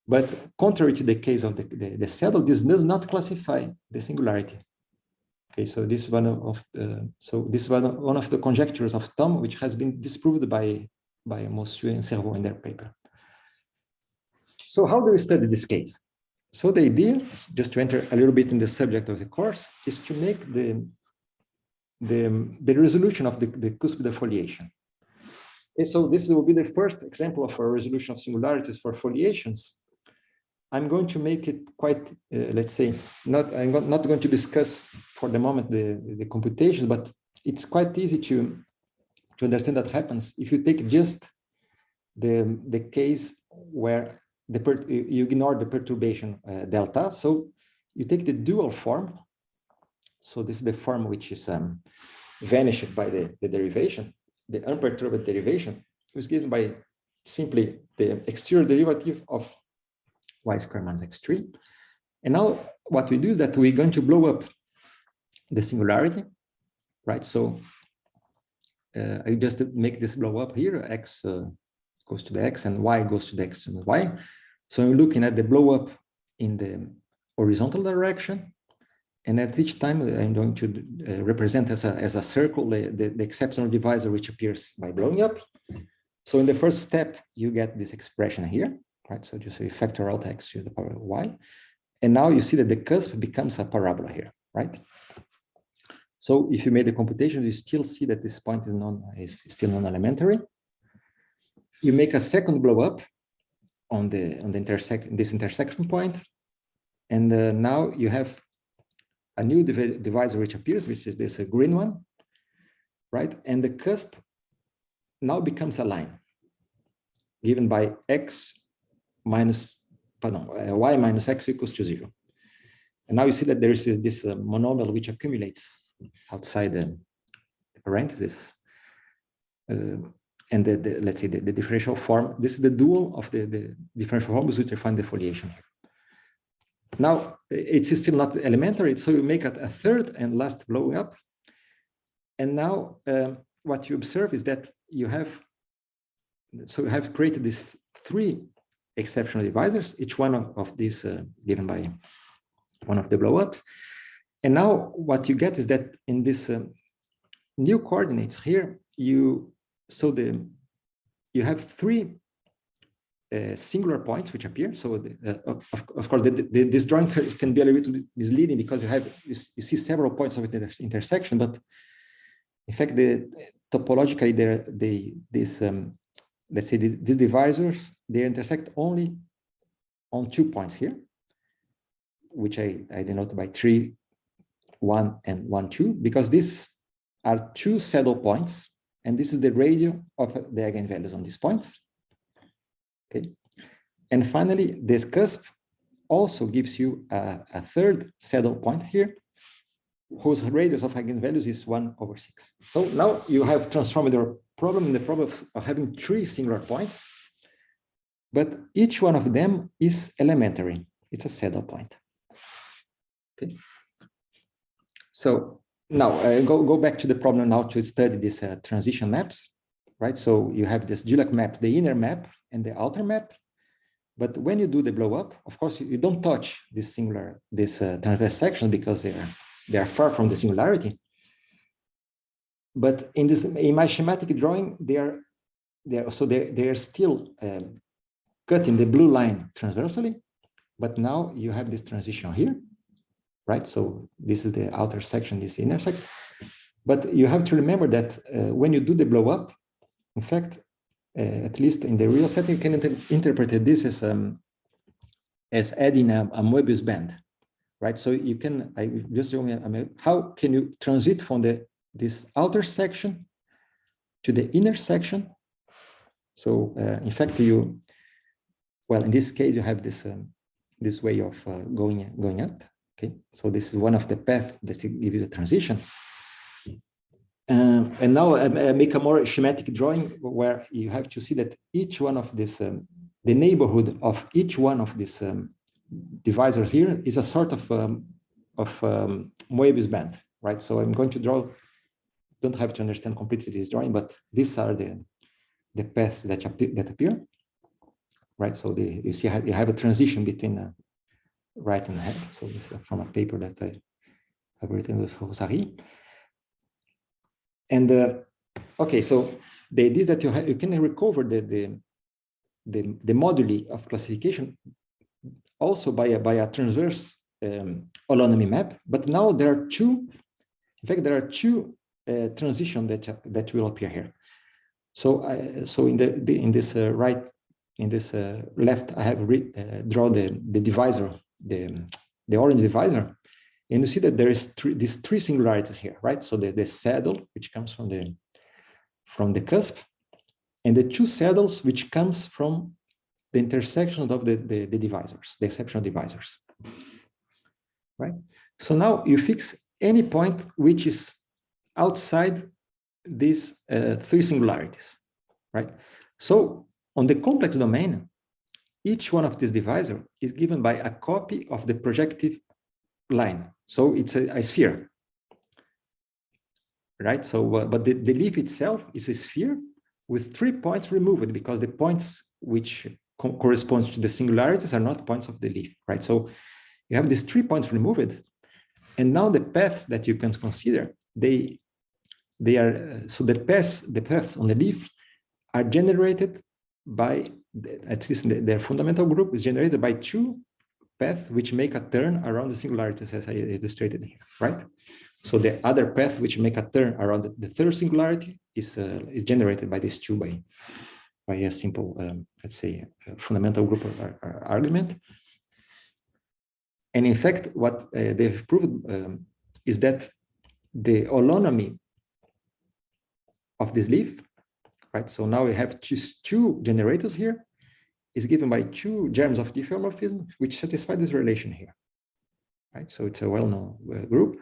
But contrary to the case of the saddle, this does not classify the singularity. Okay, so this is one of the conjectures of Thom, which has been disproved by Monsieur and Servo in their paper. So how do we study this case? So the idea, just to enter a little bit in the subject of the course, is to make the resolution of the cuspid foliation. And so this will be the first example of a resolution of singularities for foliations. I'm going to make it quite, let's say, I'm not going to discuss for the moment the computation, but it's quite easy to understand that happens if you take just the case where you ignore the perturbation delta. So you take the dual form. So this is the form which is vanished by the derivation, the unperturbed derivation, which is given by simply the exterior derivative of y squared minus x3. And now what we do is that we're going to blow up the singularity, right? So I just make this blow up here, x goes to the x and y goes to the x and y. So I'm looking at the blow up in the horizontal direction, and at each time I'm going to represent as a circle the exceptional divisor which appears by blowing up. So in the first step you get this expression here, right? So just factor out x to the power of y, and now you see that the cusp becomes a parabola here, right? So if you made the computation, you still see that this point is still non-elementary. You make a second blow up on this intersection point, and now you have a new divisor which appears, which is this green one, right? And the cusp now becomes a line given by y minus x equals to 0. And now you see that there is this monomial which accumulates outside the parentheses. And let's say the differential form, this is the dual of the differential forms which I find the foliation here. Now, it's still not elementary, so you make a third and last blowing up. And now what you observe is that you have created these 3 exceptional divisors, each one of these given by one of the blow-ups. And now what you get is that in this new coordinates here, you so you have three singular points which appear. So of course, this drawing can be a little bit misleading because you see several points of intersection, but in fact, topologically, let's say these divisors, they intersect only on 2 points here, which I denote by 3, 1, and 1, 2, because these are 2 saddle points, and this is the radio of the eigenvalues on these points. Okay, and finally, this cusp also gives you a third saddle point here, whose radius of eigenvalues is 1/6. So now you have transformed your problem in the problem of having 3 singular points, but each one of them is elementary. It's a saddle point. Okay. So now go back to the problem now to study these transition maps, right? So you have this Dirac map, the inner map and the outer map. But when you do the blow up, of course, you don't touch this transverse section because they are far from the singularity. But in my schematic drawing, they are still cutting the blue line transversally. But now you have this transition here, right? So this is the outer section, this inner section. But you have to remember that when you do the blow up, in fact, at least in the real setting, you can interpret this as adding a Moebius band, right? So you can, how can you transit from this outer section to the inner section? So in fact, in this case, you have this way of going up. Okay, so this is one of the paths that give you the transition. And now I make a more schematic drawing where you have to see that each one of this, the neighborhood of each one of these divisors here is a sort of Moebius band, right? So I'm going to draw, don't have to understand completely this drawing, but these are the paths that appear, right? So you see you have a transition between right and left. So this is from a paper that I have written with Rosari. And okay, so the idea is that you can recover the moduli of classification also by a transverse holonomy map. But now there are two. In fact, there are two transitions that will appear here. So in this left, I have draw the divisor, the orange divisor. And you see that there is these 3 singularities here, right? So the saddle, which comes from the cusp, and the 2 saddles, which comes from the intersection of the divisors, the exceptional divisors, right? So now you fix any point which is outside these 3 singularities, right? So on the complex domain, each one of these divisors is given by a copy of the projective line. So it's a sphere, right? So, but the leaf itself is a sphere with 3 points removed because the points which corresponds to the singularities are not points of the leaf, right? So you have these 3 points removed, and now the paths that you can consider, they are so the paths on the leaf are generated by, at least their fundamental group is generated by 2 paths which make a turn around the singularities, as I illustrated here, right? So the other path which make a turn around the 3rd singularity is generated by these 2 by a simple, let's say, fundamental group argument. And in fact, what they've proved is that the holonomy of this leaf, right? So now we have just 2 generators here, is given by 2 germs of diffeomorphism, which satisfy this relation here, right? So it's a well-known group.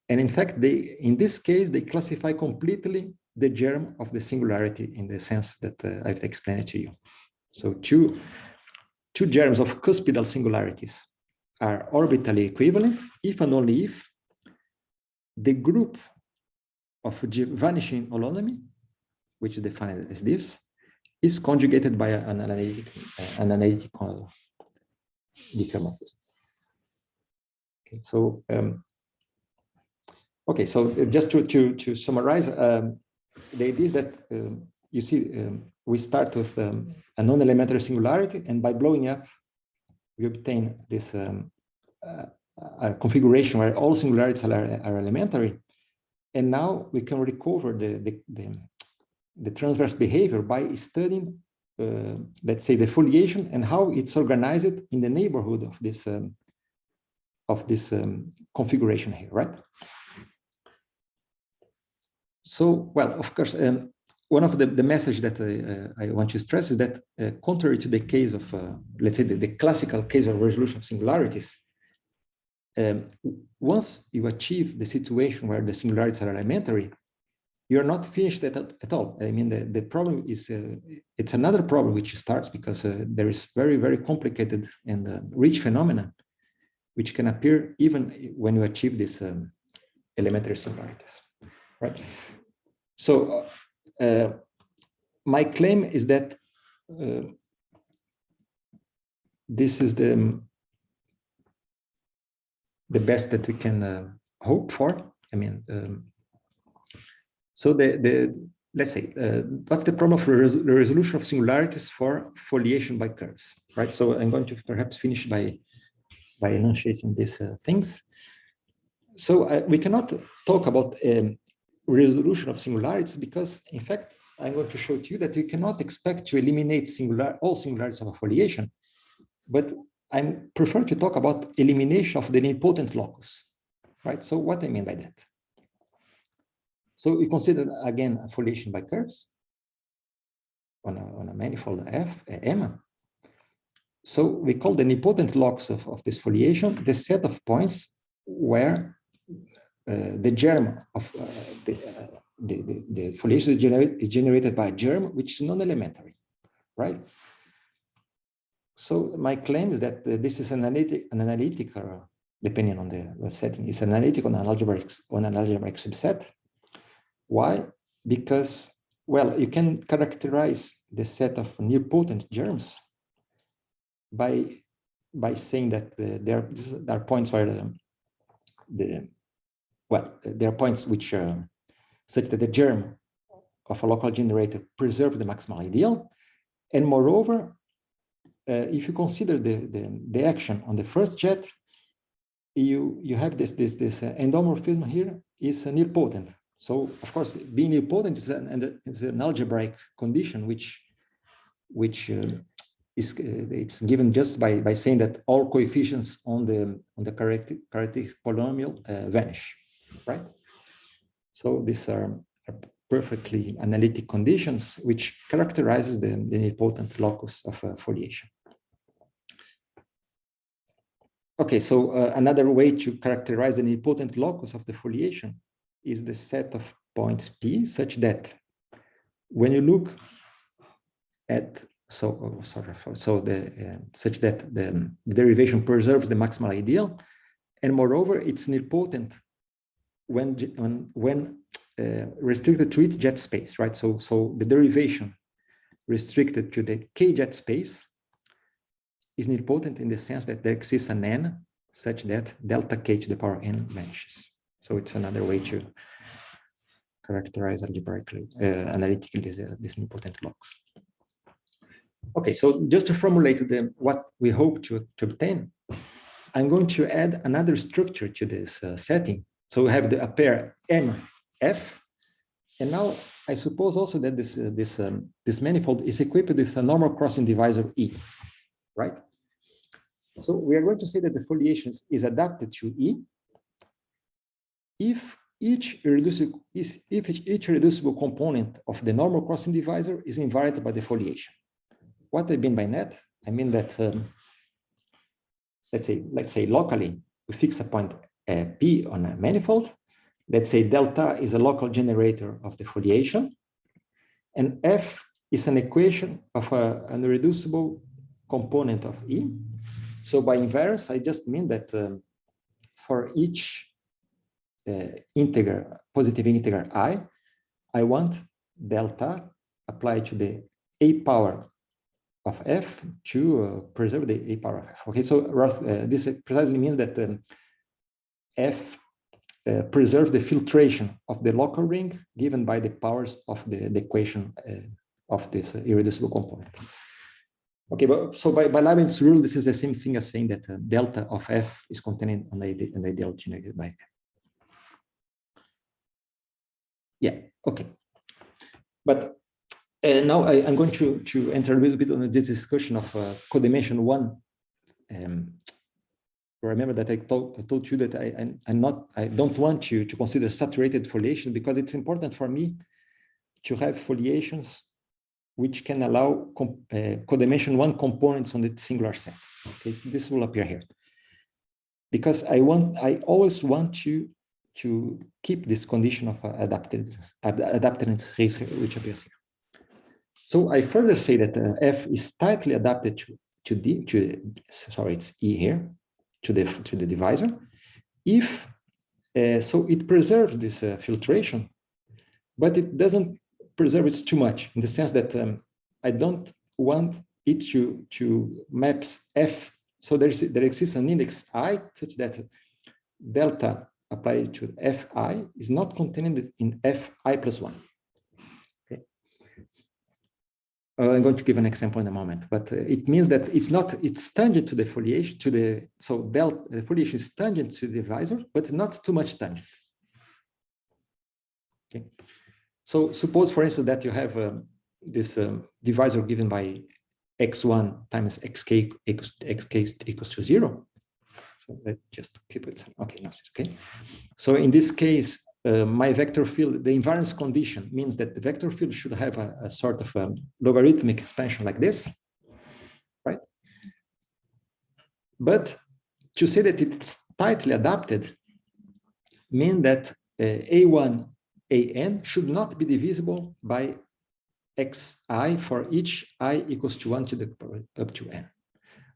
And in fact, in this case, they classify completely the germ of the singularity in the sense that I've explained it to you. So two germs of cuspidal singularities are orbitally equivalent if and only if the group of vanishing holonomy, which is defined as this, is conjugated by an analytical diffeomorphism. Okay, so okay, so just to summarize, the idea is that you see, we start with a non-elementary singularity, and by blowing up, we obtain this a configuration where all singularities are elementary. And now we can recover the transverse behavior by studying, let's say, the foliation and how it's organized in the neighborhood of this configuration here, right? So, well, of course, one of the message that I want to stress is that contrary to the case of, let's say, the classical case of resolution of singularities, once you achieve the situation where the singularities are elementary, you're not finished at all. I mean, the problem is, it's another problem which starts because there is very, very complicated and rich phenomena which can appear even when you achieve this elementary singularities, right? So my claim is that this is the best that we can hope for. I mean, so let's say, what's the problem of the resolution of singularities for foliation by curves, right? So I'm going to perhaps finish by enunciating these things. So we cannot talk about resolution of singularities because, in fact, I'm going to show to you that you cannot expect to eliminate all singularities of a foliation, but I prefer to talk about elimination of the nilpotent locus, right? So what I mean by that? So we consider again a foliation by curves on a manifold M. So we call the nilpotent locus of this foliation the set of points where the germ of the foliation is generated by a germ which is non-elementary, right? So my claim is that this is an analytical, depending on the setting, it's an analytical on an algebraic subset. Why? Because, well, you can characterize the set of nilpotent germs by saying that there are points where there are points which are such that the germ of a local generator preserves the maximal ideal, and moreover, if you consider the action on the first jet, you have this endomorphism here is nilpotent. So of course, being nilpotent is an algebraic condition which it's given just by saying that all coefficients on the characteristic polynomial vanish, right? So these are perfectly analytic conditions which characterizes the nilpotent locus of foliation. Okay, so another way to characterize the nilpotent locus of the foliation is the set of points P such that when you look at such that the derivation preserves the maximal ideal, and moreover it's nilpotent when restricted to its jet space, right? So the derivation restricted to the k jet space is nilpotent in the sense that there exists an n such that delta k to the power n vanishes. So it's another way to characterize algebraically, analytically this nilpotent locus. Okay, so just to formulate what we hope to obtain, I'm going to add another structure to this setting. So we have a pair M, F, and now I suppose also that this manifold is equipped with a normal crossing divisor E, right? So we are going to say that the foliation is adapted to E if each irreducible component of the normal crossing divisor is invariant by the foliation. What I mean by that? I mean that let's say locally we fix a point P on a manifold. Let's say delta is a local generator of the foliation, and F is an equation of an irreducible component of E. So by invariance, I just mean that for each positive integer I want delta applied to the a power of f to preserve the a power of f. Okay, so this precisely means that f preserves the filtration of the local ring given by the powers of the equation of this irreducible component. Okay, but so by Leibniz's rule, this is the same thing as saying that delta of f is contained on the ideal generated by f. Yeah, okay. But now I'm going to enter a little bit on this discussion of codimension 1. Remember that I told you that I don't want you to consider saturated foliation because it's important for me to have foliations which can allow codimension 1 components on the singular set. Okay, this will appear here because I always want you to keep this condition of adaptedness which appears here. So I further say that f is tightly adapted it's E here, to the divisor, if so it preserves this filtration, but it doesn't preserve it too much in the sense that I don't want it to maps f. So there exists an index I such that delta applied to fi is not contained in fi plus 1. Okay. I'm going to give an example in a moment, but it means that it's tangent to the foliation, so the foliation is tangent to the divisor, but not too much tangent. Okay. So suppose, for instance, that you have this divisor given by x1 times xk equals to 0. So let's just keep it. Okay, no, it's okay. So in this case, my vector field, the invariance condition means that the vector field should have a sort of logarithmic expansion like this, right? But to say that it's tightly adapted means that a1 an should not be divisible by xi for each I equals to 1 to the power up to n,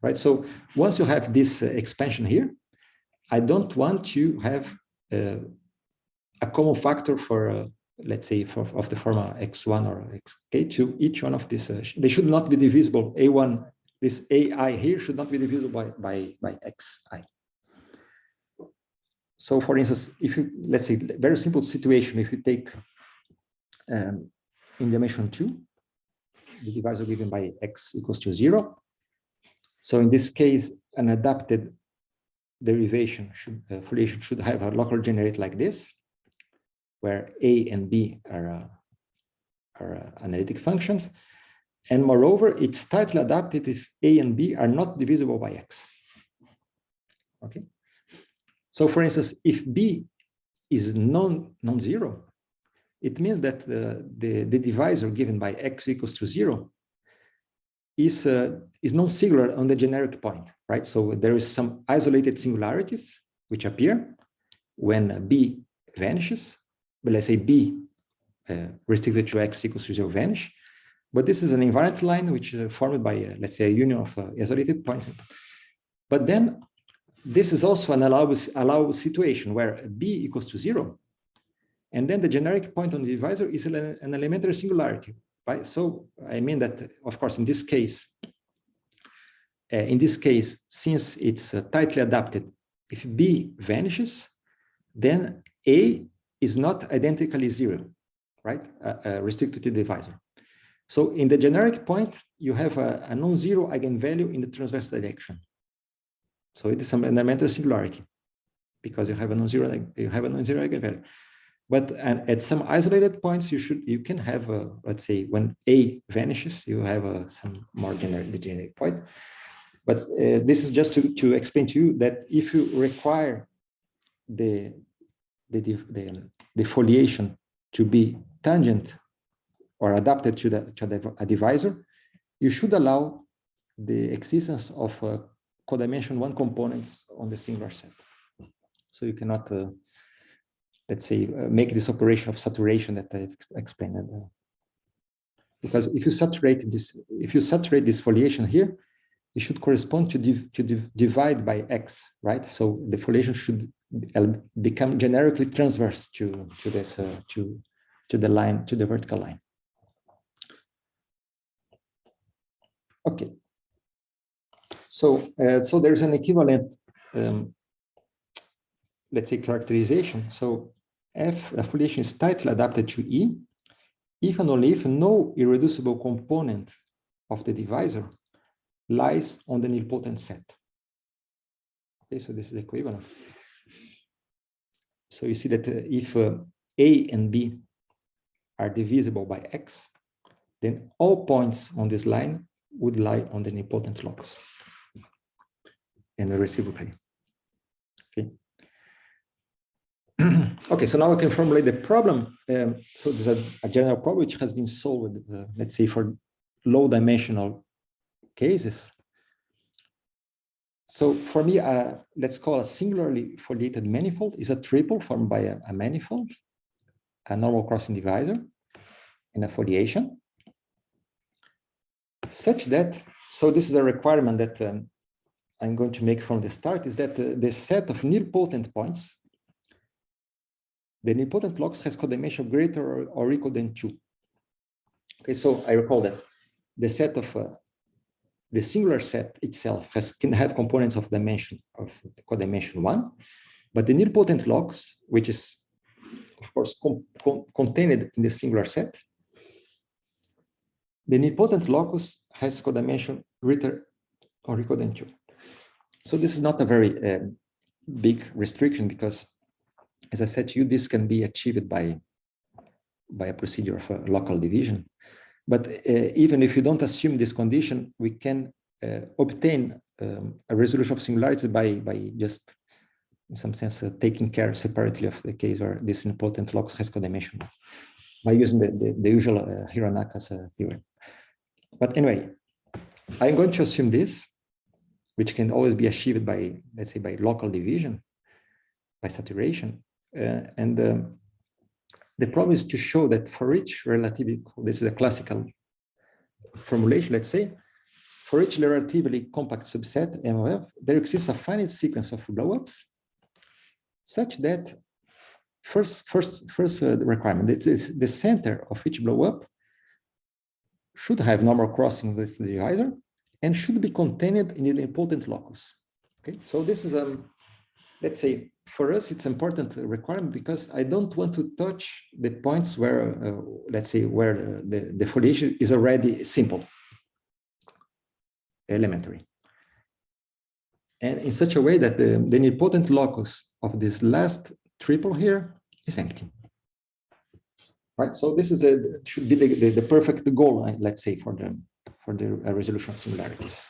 right? So once you have this expansion here, I don't want to have a common factor for, let's say, of the form x1 or xk to each one of these. They should not be divisible. A1, this ai here should not be divisible by xi. So, for instance, if you, let's say, very simple situation, if you take in dimension 2, the divisor given by x equals to 0. So in this case, an adapted derivation foliation should have a local generate like this, where a and b are analytic functions. And moreover, it's tightly adapted if a and b are not divisible by x. Okay. So for instance, if b is non-zero, it means that the divisor given by x equals to 0 is non-singular on the generic point, right? So there is some isolated singularities which appear when b vanishes, but let's say b restricted to x equals to 0 vanish. But this is an invariant line which is formed by, let's say, a union of isolated points. But then this is also an allowable situation where b equals to 0. And then the generic point on the divisor is an elementary singularity, right? So I mean that, of course, in this case, since it's tightly adapted, if b vanishes, then a is not identically 0, right? Restricted to the divisor. So in the generic point, you have a non-zero eigenvalue in the transverse direction. So it is an elementary singularity because you have a non-zero eigenvalue. But at some isolated points, you can have let's say when a vanishes, you have some more generic point. But this is just to explain to you that if you require the foliation to be tangent or adapted to a divisor, you should allow the existence of codimension 1 components on the singular set. So you cannot, let's say, make this operation of saturation that I explained. Because if you saturate this foliation here, it should correspond to divide by x, right? So the foliation should become generically transverse to the line, to the vertical line. Okay. So there's an equivalent let's say, characterization. So F foliation is tightly adapted to E, if and only if no irreducible component of the divisor lies on the nilpotent set. Okay, so this is equivalent. So you see that if A and B are divisible by X, then all points on this line would lie on the nilpotent locus and reciprocally. Okay. Okay, so now we can formulate the problem. So there's a general problem which has been solved, let's say, for low dimensional cases. So for me, let's call a singularly foliated manifold is a triple formed by a manifold, a normal crossing divisor, and a foliation. Such that, so this is a requirement that I'm going to make from the start, is that the set of nilpotent points, the nilpotent locus has codimension greater or equal than 2. Okay, so I recall that the set of the singular set itself can have components of dimension of codimension 1, but the nilpotent locus, which is of course contained in the singular set, the nilpotent locus has codimension greater or equal than 2. So this is not a very big restriction because, as I said to you, this can be achieved by a procedure of local division. But even if you don't assume this condition, we can obtain a resolution of singularities by just, in some sense, taking care separately of the case where this nilpotent locus has codimension by using the usual Hironaka's theorem. But anyway, I'm going to assume this, which can always be achieved by, let's say, by local division, by saturation. The problem is to show that for each relatively, this is a classical formulation, let's say, for each relatively compact subset MOF, there exists a finite sequence of blowups such that first requirement, it's the center of each blowup should have normal crossing with the divisor and should be contained in the nilpotent locus. Okay, so this is let's say, for us, it's important requirement because I don't want to touch the points where, let's say, where the foliation is already simple, elementary. And in such a way that the nilpotent locus of this last triple here is empty. Right, so this is should be the perfect goal, let's say, for the resolution of singularities.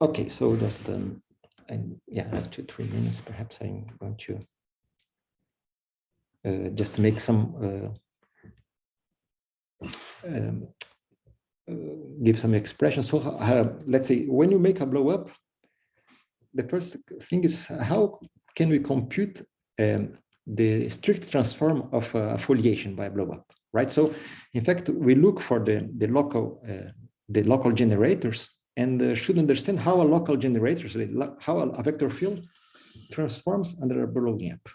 Okay, so just and yeah, after 3 minutes, perhaps I'm going to just make some give some expression. So let's say when you make a blow up, the first thing is how can we compute the strict transform of a foliation by a blow up, right? So in fact, we look for the local generators and should understand how a local generator, how a vector field transforms under a blowing up.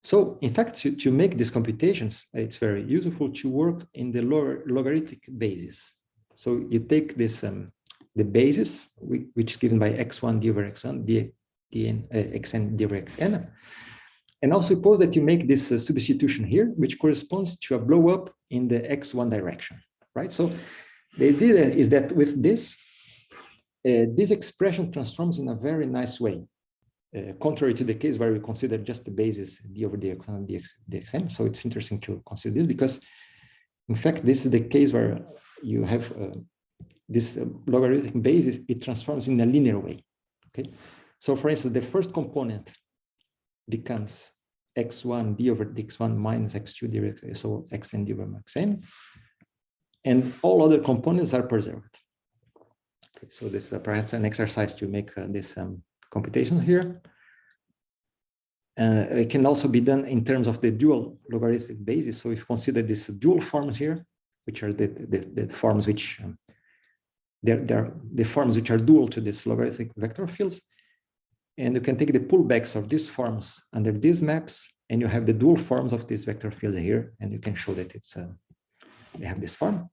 So in fact, to make these computations, it's very useful to work in the logarithmic basis. So you take this, the basis, which is given by x1 d over x1, dn, xn d over xn. And also suppose that you make this substitution here, which corresponds to a blow up in the x1 direction, right? So the idea is that with this, this expression transforms in a very nice way, contrary to the case where we consider just the basis d over dx1 dxn. So it's interesting to consider this because, in fact, this is the case where you have this logarithmic basis, it transforms in a linear way. Okay, so for instance, the first component becomes x1 d over dx1 minus x2 d over x, so xn d over xn. And all other components are preserved. Okay, so this is perhaps an exercise to make this computation here. It can also be done in terms of the dual logarithmic basis. So if you consider these dual forms here, which are the forms which they're the forms which are dual to this logarithmic vector fields, and you can take the pullbacks of these forms under these maps, and you have the dual forms of these vector fields here, and you can show that it's they have this form.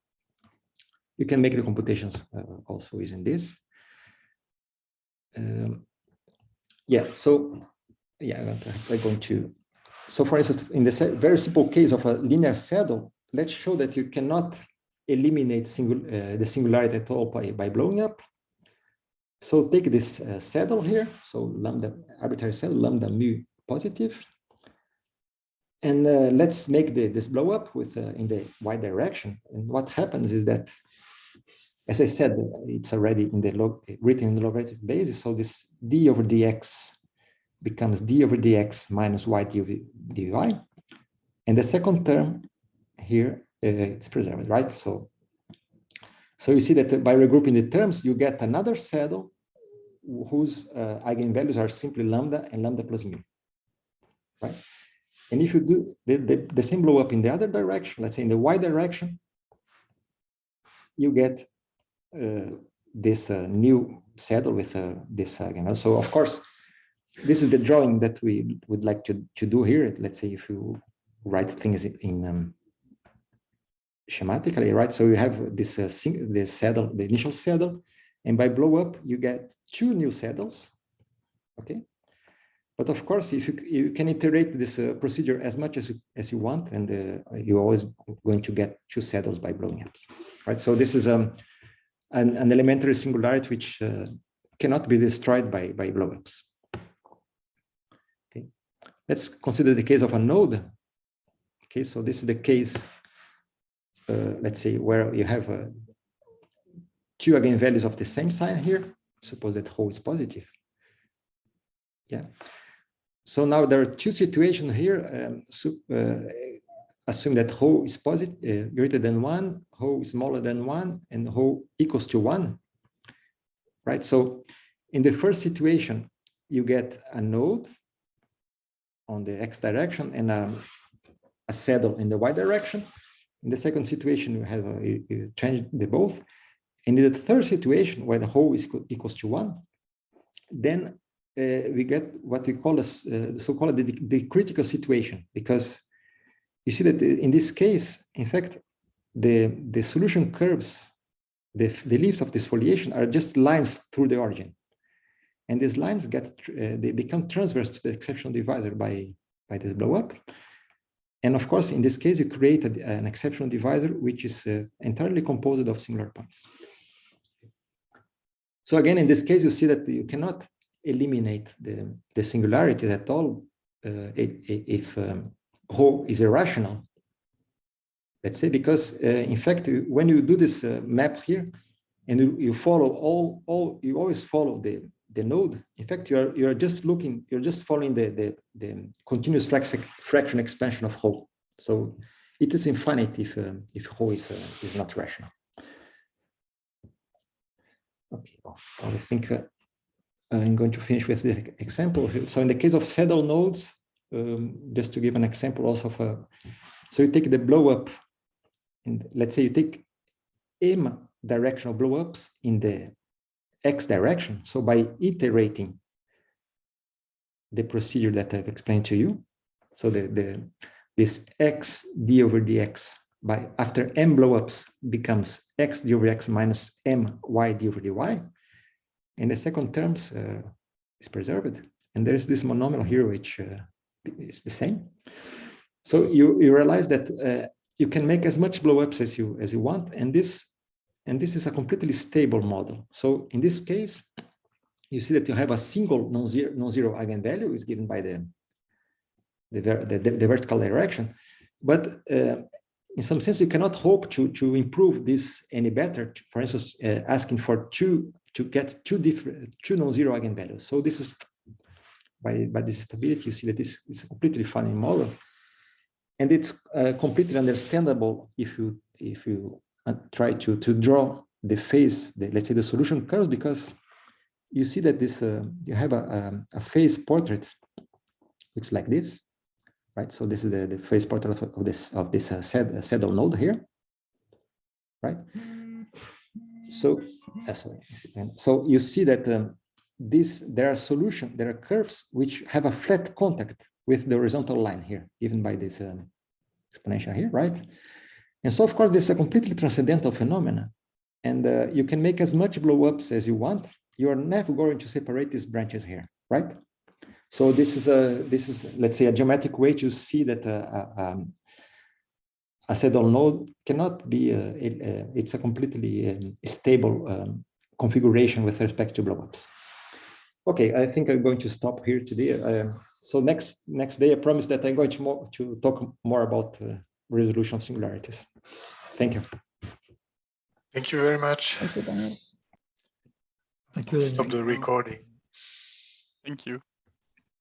You can make the computations also using this. yeah, so yeah, I'm going to. So for instance, in the very simple case of a linear saddle, let's show that you cannot eliminate the singularity at all by blowing up. So take this saddle here, so lambda, arbitrary saddle, lambda mu positive. And let's make this blow up with in the y direction. And what happens is that, as I said, it's already in the written in the logarithm basis. So this d over dx becomes d over dx minus y dy. And the second term here is preserved, right? So you see that by regrouping the terms, you get another saddle whose eigenvalues are simply lambda and lambda plus mu, right? And if you do the same blow up in the other direction, let's say in the y direction, you get this new saddle with this eigenvalue. So of course, this is the drawing that we would like to do here. Let's say if you write things in schematically, right? So you have this this saddle, the initial saddle, and by blow up, you get two new saddles, okay? But of course, if you can iterate this procedure as much as you want, and you're always going to get two saddles by blowing up, right? So this is an elementary singularity which cannot be destroyed by blow-ups. Okay, let's consider the case of a node. Okay, so this is the case, let's say, where you have two eigenvalues of the same sign here. Suppose that ρ is positive. Yeah. So now there are two situations here. Assume that ρ is positive, greater than 1, ρ is smaller than 1, and ρ equals to 1. Right. So in the first situation, you get a node on the x direction and a saddle in the y direction. In the second situation, you have you change the both. And in the third situation, where the ρ is equals to 1, then we get what we call the so-called the critical situation, because you see that in this case, in fact, the solution curves, the leaves of this foliation are just lines through the origin, and these lines they become transverse to the exceptional divisor by this blow up. And of course, in this case, you create an exceptional divisor which is entirely composed of singular points. So again, in this case, you see that you cannot eliminate the singularity at all if ρ is irrational, let's say, because in fact, when you do this map here and you follow you always follow the node. In fact, you're just following the continuous fraction expansion of ρ. So it is infinite if ρ is not rational. Okay, well, I think I'm going to finish with this example. So in the case of saddle nodes, just to give an example also of so you take the blow up, and let's say you take m directional blow ups in the x direction. So by iterating the procedure that I've explained to you, so this x d over dx by after m blow ups becomes x d over x minus m y d over dy, and the second terms is preserved, and there's this monomial here which is the same. So you realize that you can make as much blow ups as you want, and this is a completely stable model. So in this case, you see that you have a single non-zero eigenvalue is given by the vertical direction, but in some sense you cannot hope to improve this any better. For instance, asking for to get two non-zero eigenvalues. So this is by this stability, you see that this is a completely funny model, and it's completely understandable if you try to draw the phase, let's say the solution curves, because you see that this you have a phase portrait which is like this, right? So this is the phase portrait of this saddle node here, right? So so you see that there are curves which have a flat contact with the horizontal line here, given by this exponential here, right? And so, of course, this is a completely transcendental phenomenon, and you can make as much blow-ups as you want. you're never going to separate these branches here, right? So this is let's say a geometric way to see that a saddle node cannot be it's a completely stable configuration with respect to blowups. Okay, I think I'm going to stop here today. So next day, I promise that I'm going to talk more about resolution of singularities. Thank you. Thank you very much. Thank you, Daniel. Thank you. Stop the recording. Thank you.